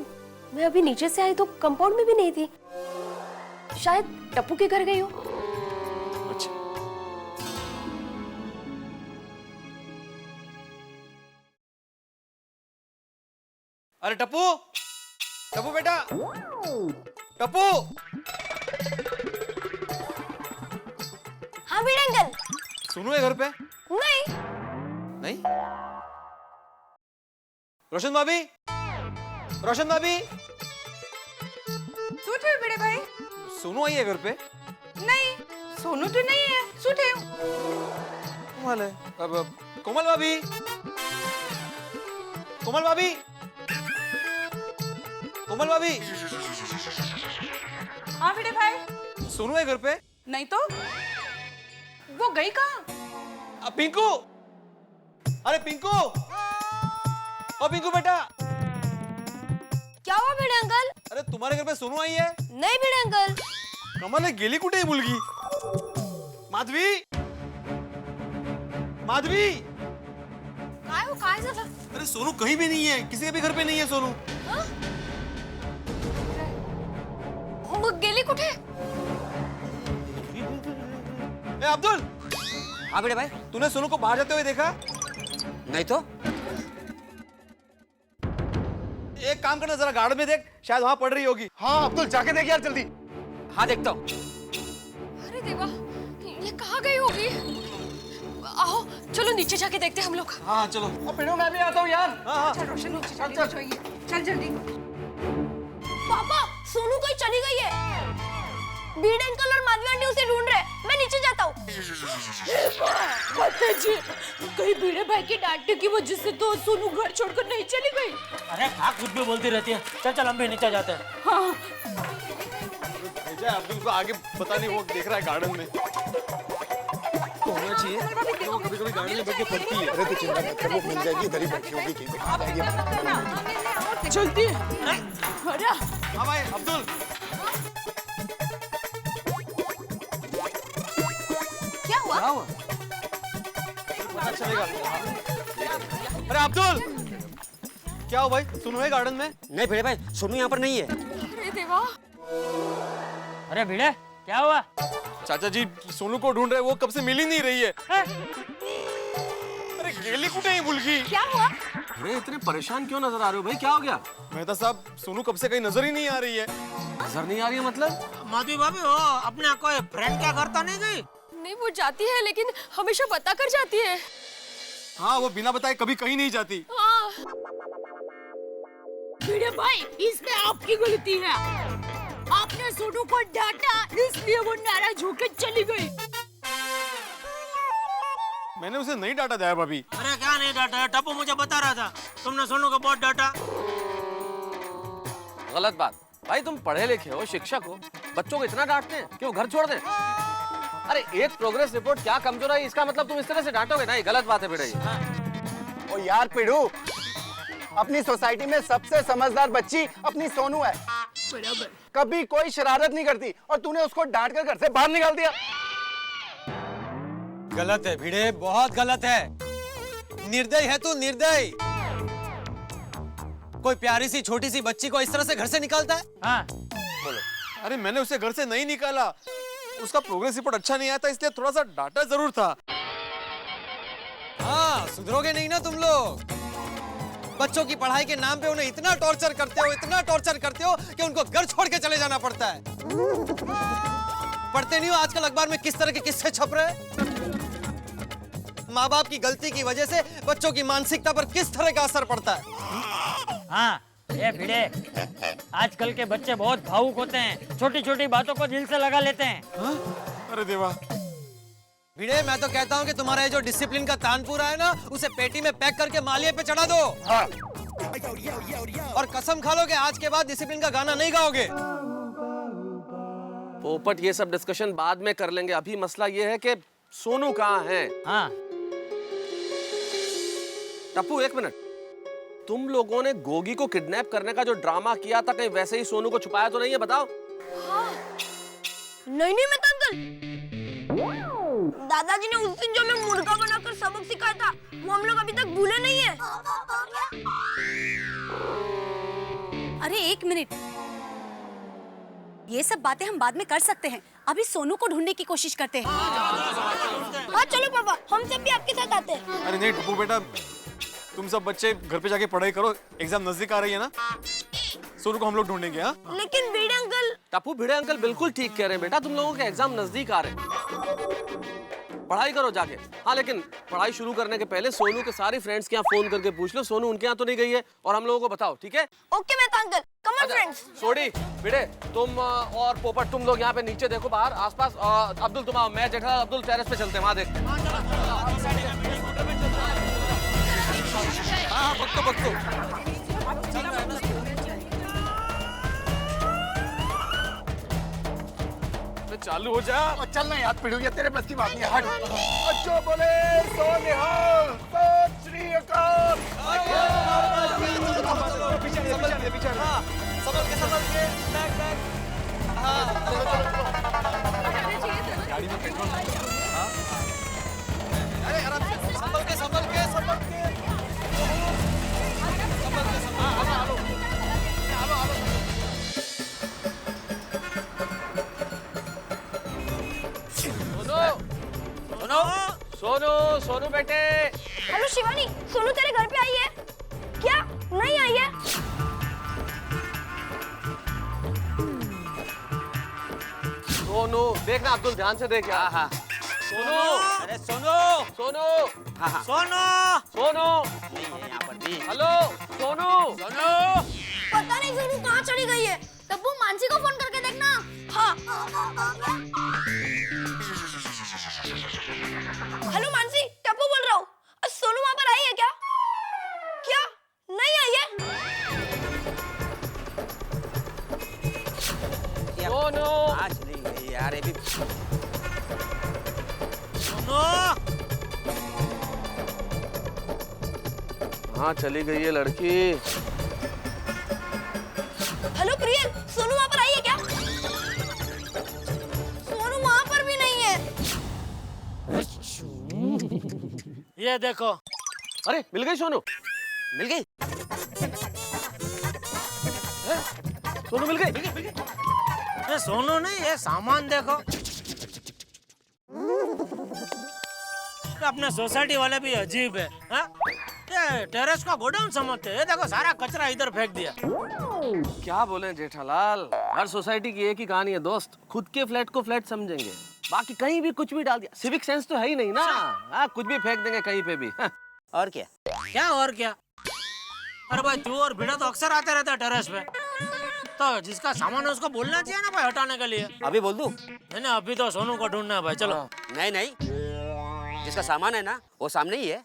मैं अभी नीचे से आई तो कंपाउंड में भी नहीं थी। शायद टप्पू के घर गई हो। अच्छा। अरे टप्पू, टप्पू बेटा, टप्पू। हाँ भिड़े अंकल। सोनू है घर पे? नहीं। नहीं? रोशन भाभी, रोशन भाभी। सूट है भिड़े भाई? सोनू आई है घर पे? नहीं, सोनू तो नहीं है। सूट है। कमाल है। अब कोमल भाभी, कोमल भाभी, कोमल भाभी। हाँ भिड़े भाई। सोनू है घर पे? नहीं तो वो गई कहाँ? पिंकू, अरे पिंकू, ओ पिंकू बेटा। क्या हुआ भिड़े अंकल? अरे तुम्हारे घर पे सोनू आई है? नहीं भिड़े अंकल। कमाल है, गेली कुठे ही मुलगी? माधवी, माधवी। काय झालं? अरे सोनू कहीं भी नहीं है, किसी के भी घर पे नहीं है सोनू। मग गेली कुठे? ए अब्दुल। हाँ बेटे भाई। तूने सोनू को बाहर जाते हुए देखा? नहीं तो? एक काम करना, जरा गार्डन में देख, शायद वहां पड़ रही होगी। हाँ अब्दुल, जाके देख यार जल्दी। हाँ देखता हूँ। अरे देवा, ये कहाँ गई होगी? आओ चलो नीचे जाके देखते हैं हम लोग। हाँ चलो। अब पिंडू, मैं भी आता हूँ यार। हाँ चल रोशन नीचे चल जल्दी। पापा, सोनू कहीं चली गई है। भिड़े अंकल और माधवी आंटी उसे ढूंढ रहे। मैं नीचे जाता हूँ। जी, कहीं भिड़े भाई की डांटने की वजह से तो सोनू घर छोड़कर नहीं चली गई। अरे क्या कुछ भी बोलती रहती है। चल चल हम भी नीचे जाते हैं। हाँ। अब्दुल को आगे पता नहीं, वो देख रहा है गार्डन में। तो होना चाहिए, वो कभी-कभी गार्डन में बैठ के पढ़ती है। अरे तू चिंता मत कर, वो मिल जाएगी, इधर ही बैठी होगी कहीं पे, आ जाएगी। जल्दी। अरे हाँ भाई अब्दुल। क्या हुआ? पता चलेगा। अरे अब्दुल, क्या हुआ भाई? सोनू है गार्डन में? नहीं भिड़े भाई, सोनू यहाँ पर नहीं है। अरे देवा, अरे भिड़े, क्या हुआ? चाचा जी सोनू को ढूंढ रहे, वो कब से मिल ही नहीं रही है। अरे गेली कुठे ही मुलगी? क्या हुआ? अरे इतने परेशान क्यों नजर आ रहे हो भाई? क्या हो गया? मेहता साहब, सोनू कब से कहीं नजर ही नहीं आ रही है। नजर नहीं आ रही है मतलब? माधवी भाभी हो अपने कोई फ्रेंड क्या करता नहीं गई? नहीं वो जाती है लेकिन हमेशा बता कर जाती है। हाँ, वो बिना बताए कभी कहीं नहीं जाती। हाँ। भिड़े भाई, इसमें आपकी गलती है। आपने सोनू को डांटा, इसलिए वो नाराज होकर चली गई। मैंने उसे नहीं डांटा दया भाभी। अरे क्या नहीं डांटा है, टप्पू मुझे बता रहा था तुमने सोनू को बहुत डांटा। गलत बात भाई, तुम पढ़े लिखे हो, शिक्षक हो, बच्चों को इतना डांटते हैं कि वो घर छोड़ दें? अरे एक प्रोग्रेस रिपोर्ट क्या कमजोर है इसका मतलब तुम इस तरह से डांटोगे? नहीं, गलत बात है बेटा ये। ओ यार पिड़ू, अपनी सोसाइटी में सबसे समझदार बच्ची अपनी सोनू है। कभी कोई शरारत नहीं करती और तूने उसको डांट कर घर से बाहर निकाल दिया। गलत है भिड़े, बहुत गलत है। निर्दयी है तू, निर्दयी। कोई प्यारी सी छोटी सी बच्ची को इस तरह से घर से निकालता है? हाँ अरे मैंने उसे घर से नहीं निकाला, उसका प्रोग्रेस रिपोर्ट अच्छा नहीं आया था इसलिए थोड़ा सा डांटा जरूर था। हाँ, सुधरोगे नहीं ना तुम लोग। बच्चों की पढ़ाई के नाम पे उन्हें इतना टॉर्चर करते हो, इतना टॉर्चर करते हो कि उनको घर छोड़ के चले जाना पड़ता है। पढ़ते नहीं हो आजकल अखबार में किस तरह के किस्से छप रहे हैं? माँ बाप की गलती की वजह से बच्चों की मानसिकता पर किस तरह का असर पड़ता है। हाँ ये भिड़े, आजकल के बच्चे बहुत भावुक होते हैं, छोटी छोटी बातों को दिल से लगा लेते हैं। हाँ? अरे देवा। भिड़े, मैं तो कहता हूँ कि तुम्हारा ये जो डिसिप्लिन का तानपुरा है ना, उसे पेटी में पैक करके मालिये पे चढ़ा दो। हाँ। और कसम खा लो कि आज के बाद डिसिप्लिन का गाना नहीं गाओगे। पोपट ये सब डिस्कशन बाद में कर लेंगे, अभी मसला ये है कि सोनू कहाँ है। हाँ टप्पू एक मिनट, तुम लोगों ने गोगी को किडनैप करने का जो ड्रामा किया था, कहीं वैसे ही सोनू को छुपाया तो नहीं है? बताओ। हाँ। नहीं मैं अंकल, दादाजी ने उस दिन जो हमें मुर्गा बनाकर सबक सिखाया था वो हम लोग अभी तक भूले नहीं है। अरे एक मिनट, ये सब बातें हम बाद में कर सकते हैं, अभी सोनू को ढूंढने की कोशिश करते हैं। हाँ चलो पापा, हम सब भी आपके साथ आते हैं। अरे नहीं टप्पू बेटा, तुम सब बच्चे घर पे जाके पढ़ाई करो, एग्जाम नजदीक आ रही है ना। सोनू को हम लोग ढूंढेंगे। हाँ लेकिन भिड़े अंकल। टप्पू भिड़े अंकल बिल्कुल ठीक कह रहे हैं बेटा, तुम लोगों के एग्जाम नजदीक आ रहे हैं, पढ़ाई करो जाके। हाँ लेकिन पढ़ाई शुरू करने के पहले सोनू के सारे फ्रेंड्स के यहाँ फोन करके पूछ लो सोनू उनके यहाँ तो नहीं गई है, और हम लोगों को बताओ, ठीक है? ओके मैं अंकल, कम ऑन फ्रेंड्स। सोडी भिड़े, तुम और पोपट तुम लोग यहाँ पे नीचे देखो बाहर आसपास। अब्दुल तुम आओ, मैं जेठा अब्दुल टेरेस पे चलते हैं, वहाँ देखते हैं। हाँ पक्को। चालू हो जा। चलना यार पिड़ू, ये तेरे बस की बात नहीं है। हट। अच्छो बोले सो निहाल, सत श्री अकाल। संभल के बैक बैक। गाड़ी में पेट्रोल नहीं है। हाँ? अरे आराम से, संभल के। सोनू बेटे। हेलो शिवानी, सोनू तेरे घर पे आई है क्या? नहीं आई है? सोनू देखना, अब्दुल ध्यान से देख। हाँ सोनू, अरे सोनू, सोनू, सोनू, सोनू, यहाँ पर भी। हेलो सोनू। पता नहीं सोनू कहाँ चली गई है। टप्पू मानसी को फोन करके देखना। हाँ। हेलो मानसी, टप्पू बोल रहा हूँ। सोनू वहाँ पर आई है क्या? क्या नहीं आई है? सोनू, आज नहीं गई यार, ये भी। सोनू, हाँ चली गई है लड़की। हेलो प्रियल, सोनू वहाँ पर आई है क्या? सोनू वहाँ पर भी नहीं है। ये देखो। अरे मिल गई सोनू, मिल गई। सोनू मिल गई। ये सोनू नहीं, ये सामान देखो। अपने सोसाइटी वाले भी अजीब है। हाँ? ये टेरेस का गोडाउन समझते हैं। ये देखो सारा कचरा इधर फेंक दिया। क्या बोले जेठालाल, हर सोसाइटी की एक ही कहानी है दोस्त, खुद के फ्लैट को फ्लैट समझेंगे, बाकी कहीं भी कुछ भी डाल दिया। सिविक सेंस तो है ही नहीं ना। हाँ कुछ भी फेंक देंगे कहीं पे भी। हाँ। और क्या? और क्या? अरे भाई तू और भिड़ा तो अक्सर आते रहता है टेरेस पे, तो जिसका सामान है उसको बोलना चाहिए ना भाई हटाने के लिए। अभी बोल दूं? नहीं अभी तो सोनू को ढूंढना है भाई, चलो। नहीं, जिसका सामान है ना वो सामने ही है।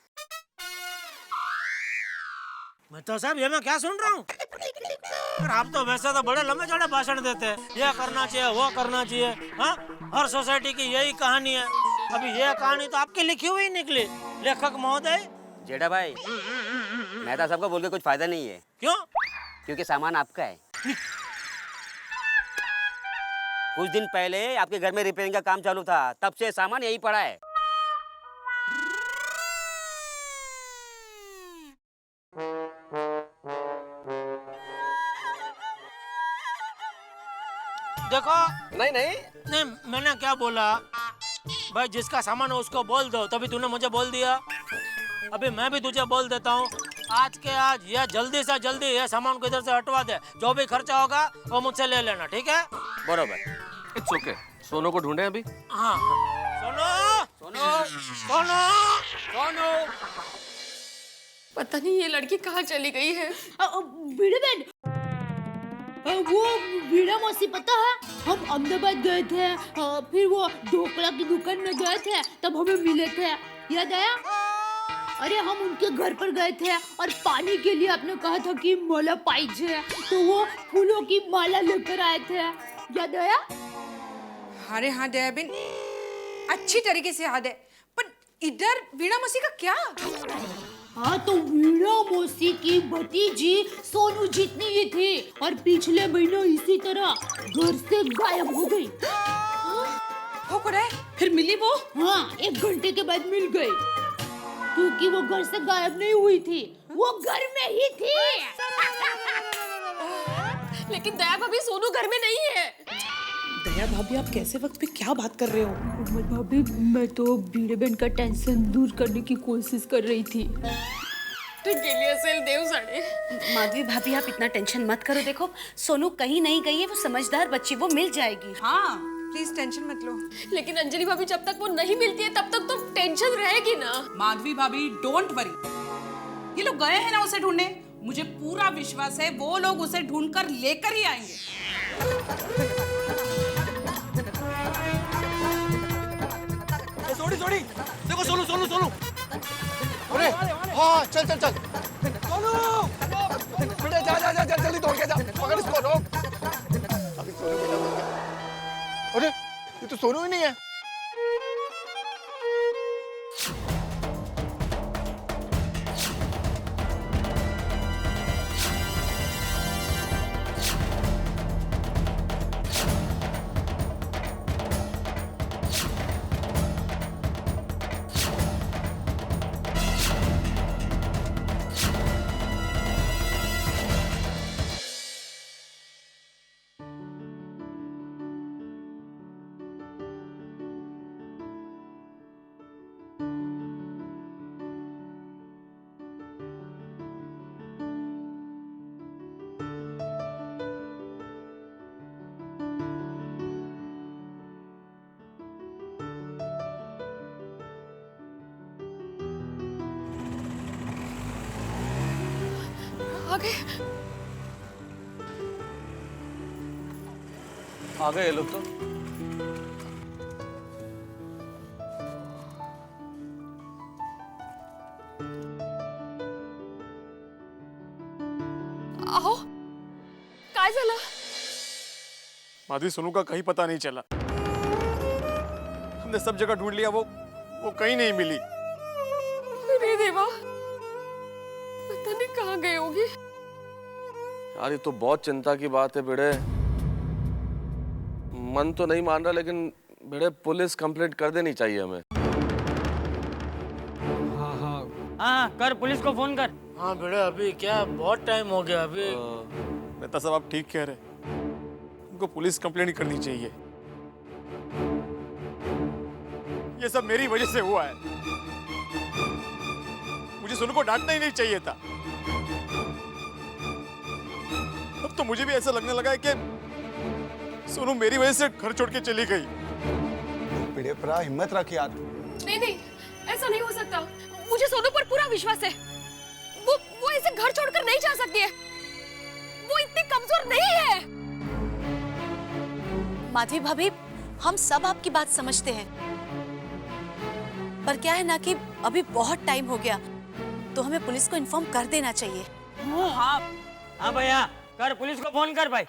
मैं तो साहब ये मैं क्या सुन रहा हूँ? पर आप तो वैसे तो बड़े लंबे चौड़े भाषण देते हैं, ये करना चाहिए, वो करना चाहिए। हाँ, हर सोसाइटी की यही कहानी है। अभी ये कहानी तो आपकी लिखी हुई निकली, लेखक महोदय। जेठा भाई, मेहता साहब को बोल के कुछ फायदा नहीं है। क्यों? क्योंकि सामान आपका है। कुछ दिन पहले आपके घर में रिपेयरिंग का काम चालू था, तब से सामान यही पड़ा है। देखो, नहीं नहीं, मैंने क्या बोला भाई, जिसका सामान हो उसको बोल दो। तभी तूने मुझे बोल दिया, अभी मैं भी तुझे बोल देता हूँ। आज के आज ये जल्दी से जल्दी ये सामान को इधर से हटवा दे। जो भी खर्चा होगा वो मुझसे ले लेना, ठीक है? बरोबर। It's okay. सोनू को ढूंढे अभी? हाँ। सोनू। पता नहीं ये लड़की कहाँ चली गई है। वीणा बहन, वो वीणा मौसी पता है, हम अहमदाबाद गए थे, फिर वो ढोकला की दुकान में गए थे, तब हमें मिले थे, याद आया? अरे हम उनके घर पर गए थे और पानी के लिए आपने कहा था कि माला पाइजे, तो वो फूलों की माला लेकर आए थे, याद आया? अरे हाँ दयाबेन, अच्छी तरीके से याद है, पर इधर वीणा मौसी का क्या? हाँ, तो वीणा मौसी की भतीजी सोनू जितनी ही थी और पिछले महीने इसी तरह घर से गायब हो गई। हो को रहा? फिर मिली वो? हाँ, 1 घंटे के बाद मिल गई, क्योंकि वो घर से गायब नहीं हुई थी, वो घर में ही थी। लेकिन दया भाभी, सोनू घर में नहीं है। दया भाभी, आप कैसे वक्त पे क्या बात कर रहे हो? भाभी, मैं तो वीणा बहन का टेंशन दूर करने की कोशिश कर रही थी। तो गेली असेल देव साडे। माधवी भाभी, आप इतना टेंशन मत करो। देखो, सोनू कहीं नहीं गई है, वो समझदार बच्ची, वो मिल जाएगी। हाँ, प्लीज टेंशन मत लो। लेकिन अंजलि भाभी, जब तक वो नहीं मिलती है तब तक तो टेंशन रहेगी ना। माधवी भाभी, डोंट वरी। ये लोग गए हैं ना उसे ढूंढने, मुझे पूरा विश्वास है वो लोग उसे ढूंढकर लेकर ही आएंगे। सोनी, देखो सोनू। अरे हाँ, चल सोनू, बेटा जा जल्दी दौड़ के जा, पकड़ इसको, रोक। अभी सोनू बेटा मिल गया। अरे ये तो सोनू ही नहीं है। आ गए ये लोग तो। आओ, काय झालं? माधवी, सोनू का कहीं पता नहीं चला। हमने सब जगह ढूंढ लिया, वो कहीं नहीं मिली। अरे देवा, पता नहीं कहाँ गई होगी। यार ये तो बहुत चिंता की बात है बेड़े। मन तो नहीं मान रहा, लेकिन बेड़े पुलिस कंप्लेंट कर देनी चाहिए हमें। हाँ, कर पुलिस को फोन कर। हाँ बेड़े, अभी क्या बहुत टाइम हो गया अभी। मेहता साहब, आप ठीक कह रहे हैं, उनको पुलिस कंप्लेंट करनी चाहिए। ये सब मेरी वजह से हुआ है, मुझे सोनू को डांटना ही नहीं चाहिए था। अब तो मुझे भी ऐसा लगने लगा है कि सोनू मेरी वजह से घर छोड़ के चली गई। बेटे परा, हिम्मत रख यार। नहीं, ऐसा नहीं हो सकता। मुझे सोनू पर पूरा विश्वास है। वो इसे घर छोड़कर नहीं जा सकती है। वो इतनी कमजोर नहीं है। माधवी भाभी, हम सब आपकी बात समझते हैं, पर क्या है ना कि अभी बहुत टाइम हो गया, तो हमें पुलिस को इन्फॉर्म कर देना चाहिए। हाँ हाँ भैया, कर पुलिस को फोन कर भाई।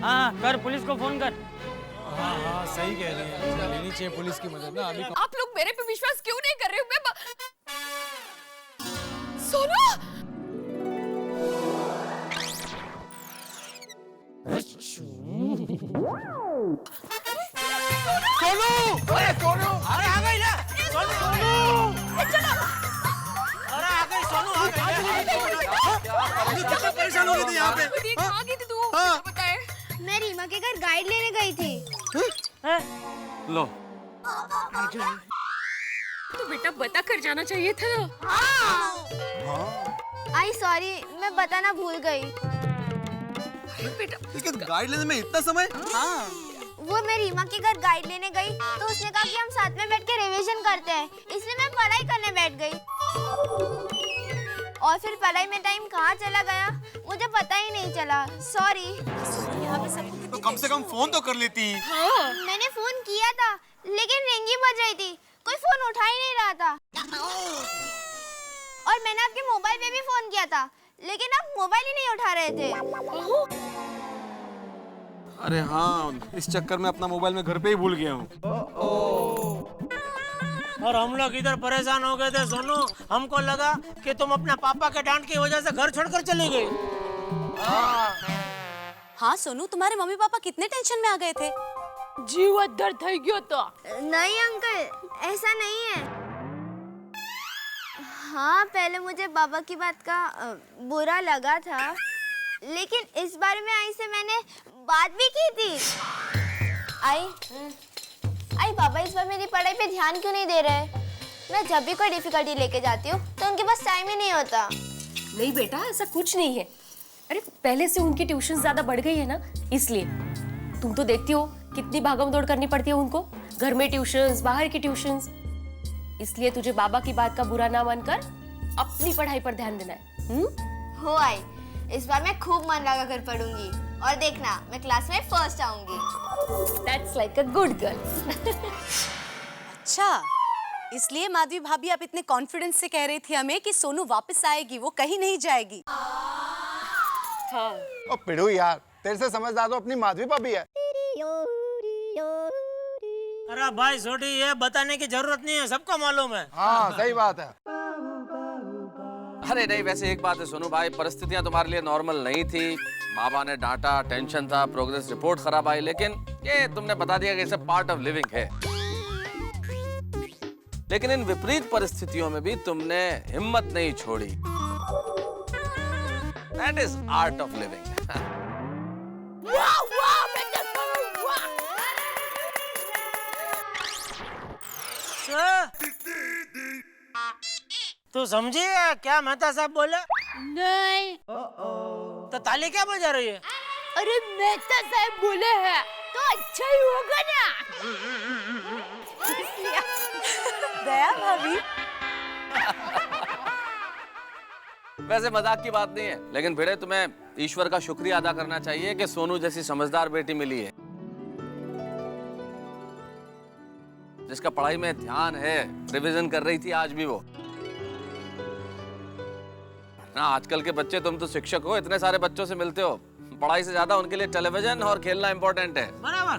हाँ कर पुलिस को फोन कर। हाँ हाँ सही कह रही है, लेनी चाहिए पुलिस की मदद ना अभी। आप लोग मेरे पे विश्वास क्यों नहीं कर रहे हो? सोनू! सोनू! अरे सोनू! अरे आ गई ना सोनू! अरे आ गई सोनू, आ गई। कितना परेशान हो गए थे यहाँ पे? कहाँ गई थी तू? हाँ। बताए। मैं रीमा के घर गाइड लेने गई थी। लो तो बेटा बता कर जाना चाहिए था। आई सॉरी, मैं बताना भूल गई। बेटा लेकिन गाइड लेने में इतना समय? वो मैं रीमा के घर गाइड लेने गई तो उसने कहा कि हम साथ में बैठ के रिवीजन करते हैं, इसलिए मैं पढ़ाई करने बैठ गई। और फिर पढ़ाई में टाइम कहाँ चला गया मुझे पता ही नहीं चला। सॉरी। तो कम से कम फोन तो कर लेती। मैंने फोन किया था लेकिन रिंग ही बज रही थी, कोई फोन उठा ही नहीं रहा था। और मैंने आपके मोबाइल पे भी फोन किया था लेकिन आप मोबाइल ही नहीं उठा रहे थे। अरे हाँ, इस चक्कर में अपना मोबाइल में घर पे ही भूल गया हूँ। और हम लोग इधर परेशान हो गए थे सोनू, हमको लगा कि तुम अपने पापा के डांट की वजह से घर छोड़कर चली गई। हाँ सोनू, तुम्हारे मम्मी पापा कितने टेंशन में आ गए थे? जीव अद्धर થઈ ગયો तो। नहीं अंकल, ऐसा नहीं है। हाँ, पहले मुझे बाबा की बात का बुरा लगा था, लेकिन इस बारे में आई से मैंने बात भी की थी। आई बाबा इस बार मेरी पढ़ाई पे ध्यान क्यों नहीं दे रहे? मैं जब भी कोई डिफिकल्टी लेके जाती हूँ तो उनके पास टाइम ही नहीं होता। नहीं बेटा, ऐसा कुछ नहीं है। अरे पहले से उनकी ट्यूशन ज्यादा बढ़ गई है ना, इसलिए। तुम तो देखती हो कितनी भागम दौड़ करनी पड़ती है उनको, घर में ट्यूशंस, बाहर की ट्यूशंस। इसलिए तुझे बाबा की बात का बुरा ना मानकर अपनी पढ़ाई पर ध्यान देना है। हो आई, इस बार मैं खूब मन लगा कर पढ़ूंगी और देखना मैं क्लास में फर्स्ट आऊंगी। That's like a good girl. अच्छा, इसलिए माधवी भाभी आप इतने कॉन्फिडेंस से कह रही थी हमें कि सोनू वापस आएगी, वो कहीं नहीं जाएगी। हाँ। ओ पिड़ू यार, तेरे से समझदार तो अपनी माधवी भाभी है। अरे भाई छोटी, ये बताने की जरूरत नहीं है, सबको मालूम है। हाँ सही बात है। अरे नहीं, वैसे एक बात है सोनू भाई, परिस्थितियां तुम्हारे लिए नॉर्मल नहीं थी। बाबा ने डांटा, टेंशन था, प्रोग्रेस रिपोर्ट खराब आई, लेकिन ये तुमने बता दिया कि इसे पार्ट ऑफ लिविंग है। लेकिन इन विपरीत परिस्थितियों में भी तुमने हिम्मत नहीं छोड़ी। That is art of living. तू समझी क्या मेहता साहब बोले? नहीं। तो ताली क्या बजा रही है? अरे मेहता साहब बोले हैं तो अच्छा ही होगा ना। दया भाभी। वैसे मजाक की बात नहीं है, लेकिन भिड़े तुम्हें ईश्वर का शुक्रिया अदा करना चाहिए कि सोनू जैसी समझदार बेटी मिली है, जिसका पढ़ाई में ध्यान है। रिवीजन कर रही थी आज भी वो ना। आजकल के बच्चे, तुम तो शिक्षक हो, इतने सारे बच्चों से मिलते हो, पढ़ाई से ज्यादा उनके लिए टेलीविजन और खेलना इंपॉर्टेंट है। बराबर।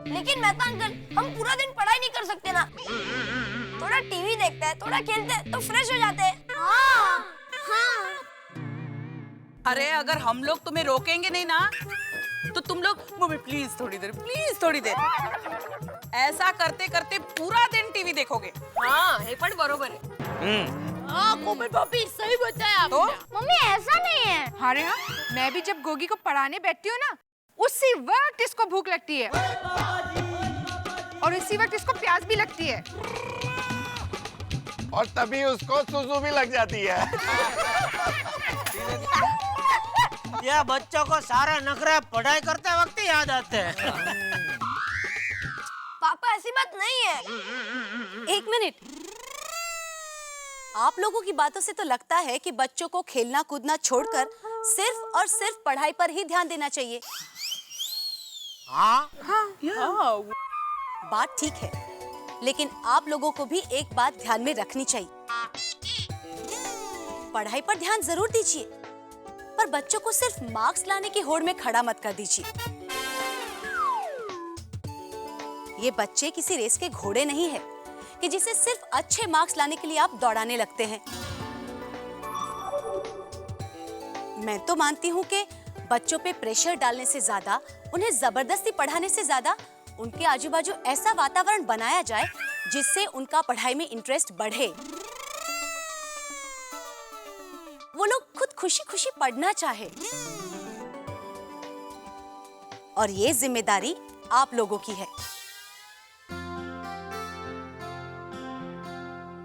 लेकिन मैं तो अंकल, हम पूरा दिन पढ़ाई नहीं कर सकते ना। थोड़ा टीवी देखते हैं, थोड़ा खेलते हैं तो फ्रेश हो जाते हैं। हाँ, हाँ। अरे अगर हम लोग तुम्हें रोकेंगे नहीं ना तो तुम लोग मम्मी प्लीज थोड़ी देर, प्लीज थोड़ी देर, ऐसा करते करते पूरा दिन टीवी देखोगे। हाँ, हे पण बरोबर है। हाँ, कोमल भाभी सही बताया आपने। तो मम्मी ऐसा नहीं है। अरे हाँ, मैं भी जब गोगी को पढ़ाने बैठती हूँ ना, उसी वक्त इसको भूख लगती है और इसी वक्त इसको प्यास भी लगती है और तभी उसको सुसु भी लग जाती है। ये बच्चों को सारे नखरे पढ़ाई करते वक्त ही याद आते हैं। पापा ऐसी बात नहीं है। एक मिनट, आप लोगों की बातों से तो लगता है कि बच्चों को खेलना कूदना छोड़कर सिर्फ और सिर्फ पढ़ाई पर ही ध्यान देना चाहिए। हाँ बात ठीक है, लेकिन आप लोगों को भी एक बात ध्यान में रखनी चाहिए। पढ़ाई पर ध्यान जरूर दीजिए, पर बच्चों को सिर्फ मार्क्स लाने की होड़ में खड़ा मत कर दीजिए। ये बच्चे किसी रेस के घोड़े नहीं है कि जिसे सिर्फ अच्छे मार्क्स लाने के लिए आप दौड़ाने लगते हैं। मैं तो मानती हूँ कि बच्चों पे प्रेशर डालने से ज्यादा, उन्हें जबरदस्ती पढ़ाने से ज्यादा उनके आजू बाजू ऐसा वातावरण बनाया जाए जिससे उनका पढ़ाई में इंटरेस्ट बढ़े। वो लोग खुद खुशी खुशी पढ़ना चाहे। और ये जिम्मेदारी आप लोगों की है।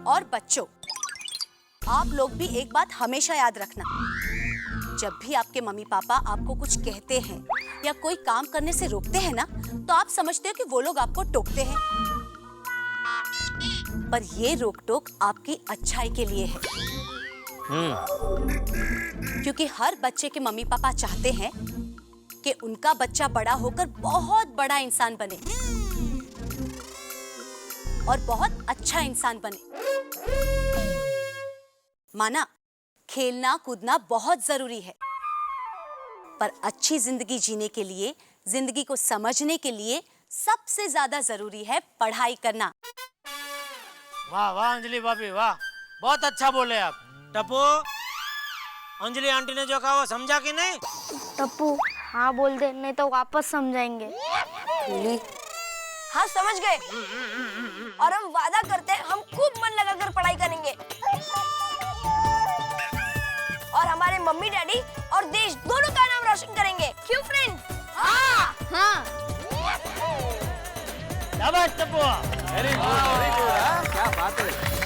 और बच्चों, आप लोग भी एक बात हमेशा याद रखना, जब भी आपके मम्मी पापा आपको कुछ कहते हैं या कोई काम करने से रोकते हैं ना, तो आप समझते हो कि वो लोग आपको टोकते हैं, पर ये रोक टोक आपकी अच्छाई के लिए है। क्योंकि हर बच्चे के मम्मी पापा चाहते हैं कि उनका बच्चा बड़ा होकर बहुत बड़ा इंसान बने और बहुत अच्छा इंसान बने। माना, खेलना कूदना बहुत जरूरी है, पर अच्छी जिंदगी जीने के लिए, जिंदगी को समझने के लिए सबसे ज्यादा जरूरी है पढ़ाई करना। वाह वाह अंजलि भाभी, वाह, बहुत अच्छा बोले आप। टप्पू, अंजलि आंटी ने जो कहा वो समझा कि नहीं? टप्पू हाँ बोल दे, नहीं तो वापस समझाएंगे। हाँ समझ गए, और हम वादा करते हैं हम खूब मन लगाकर पढ़ाई करेंगे और हमारे मम्मी डैडी और देश दोनों का नाम रोशन करेंगे। क्यों फ्रेंड्स? हाँ हाँ। शाबाश टप्पू, वेरी गुड, क्या बात है।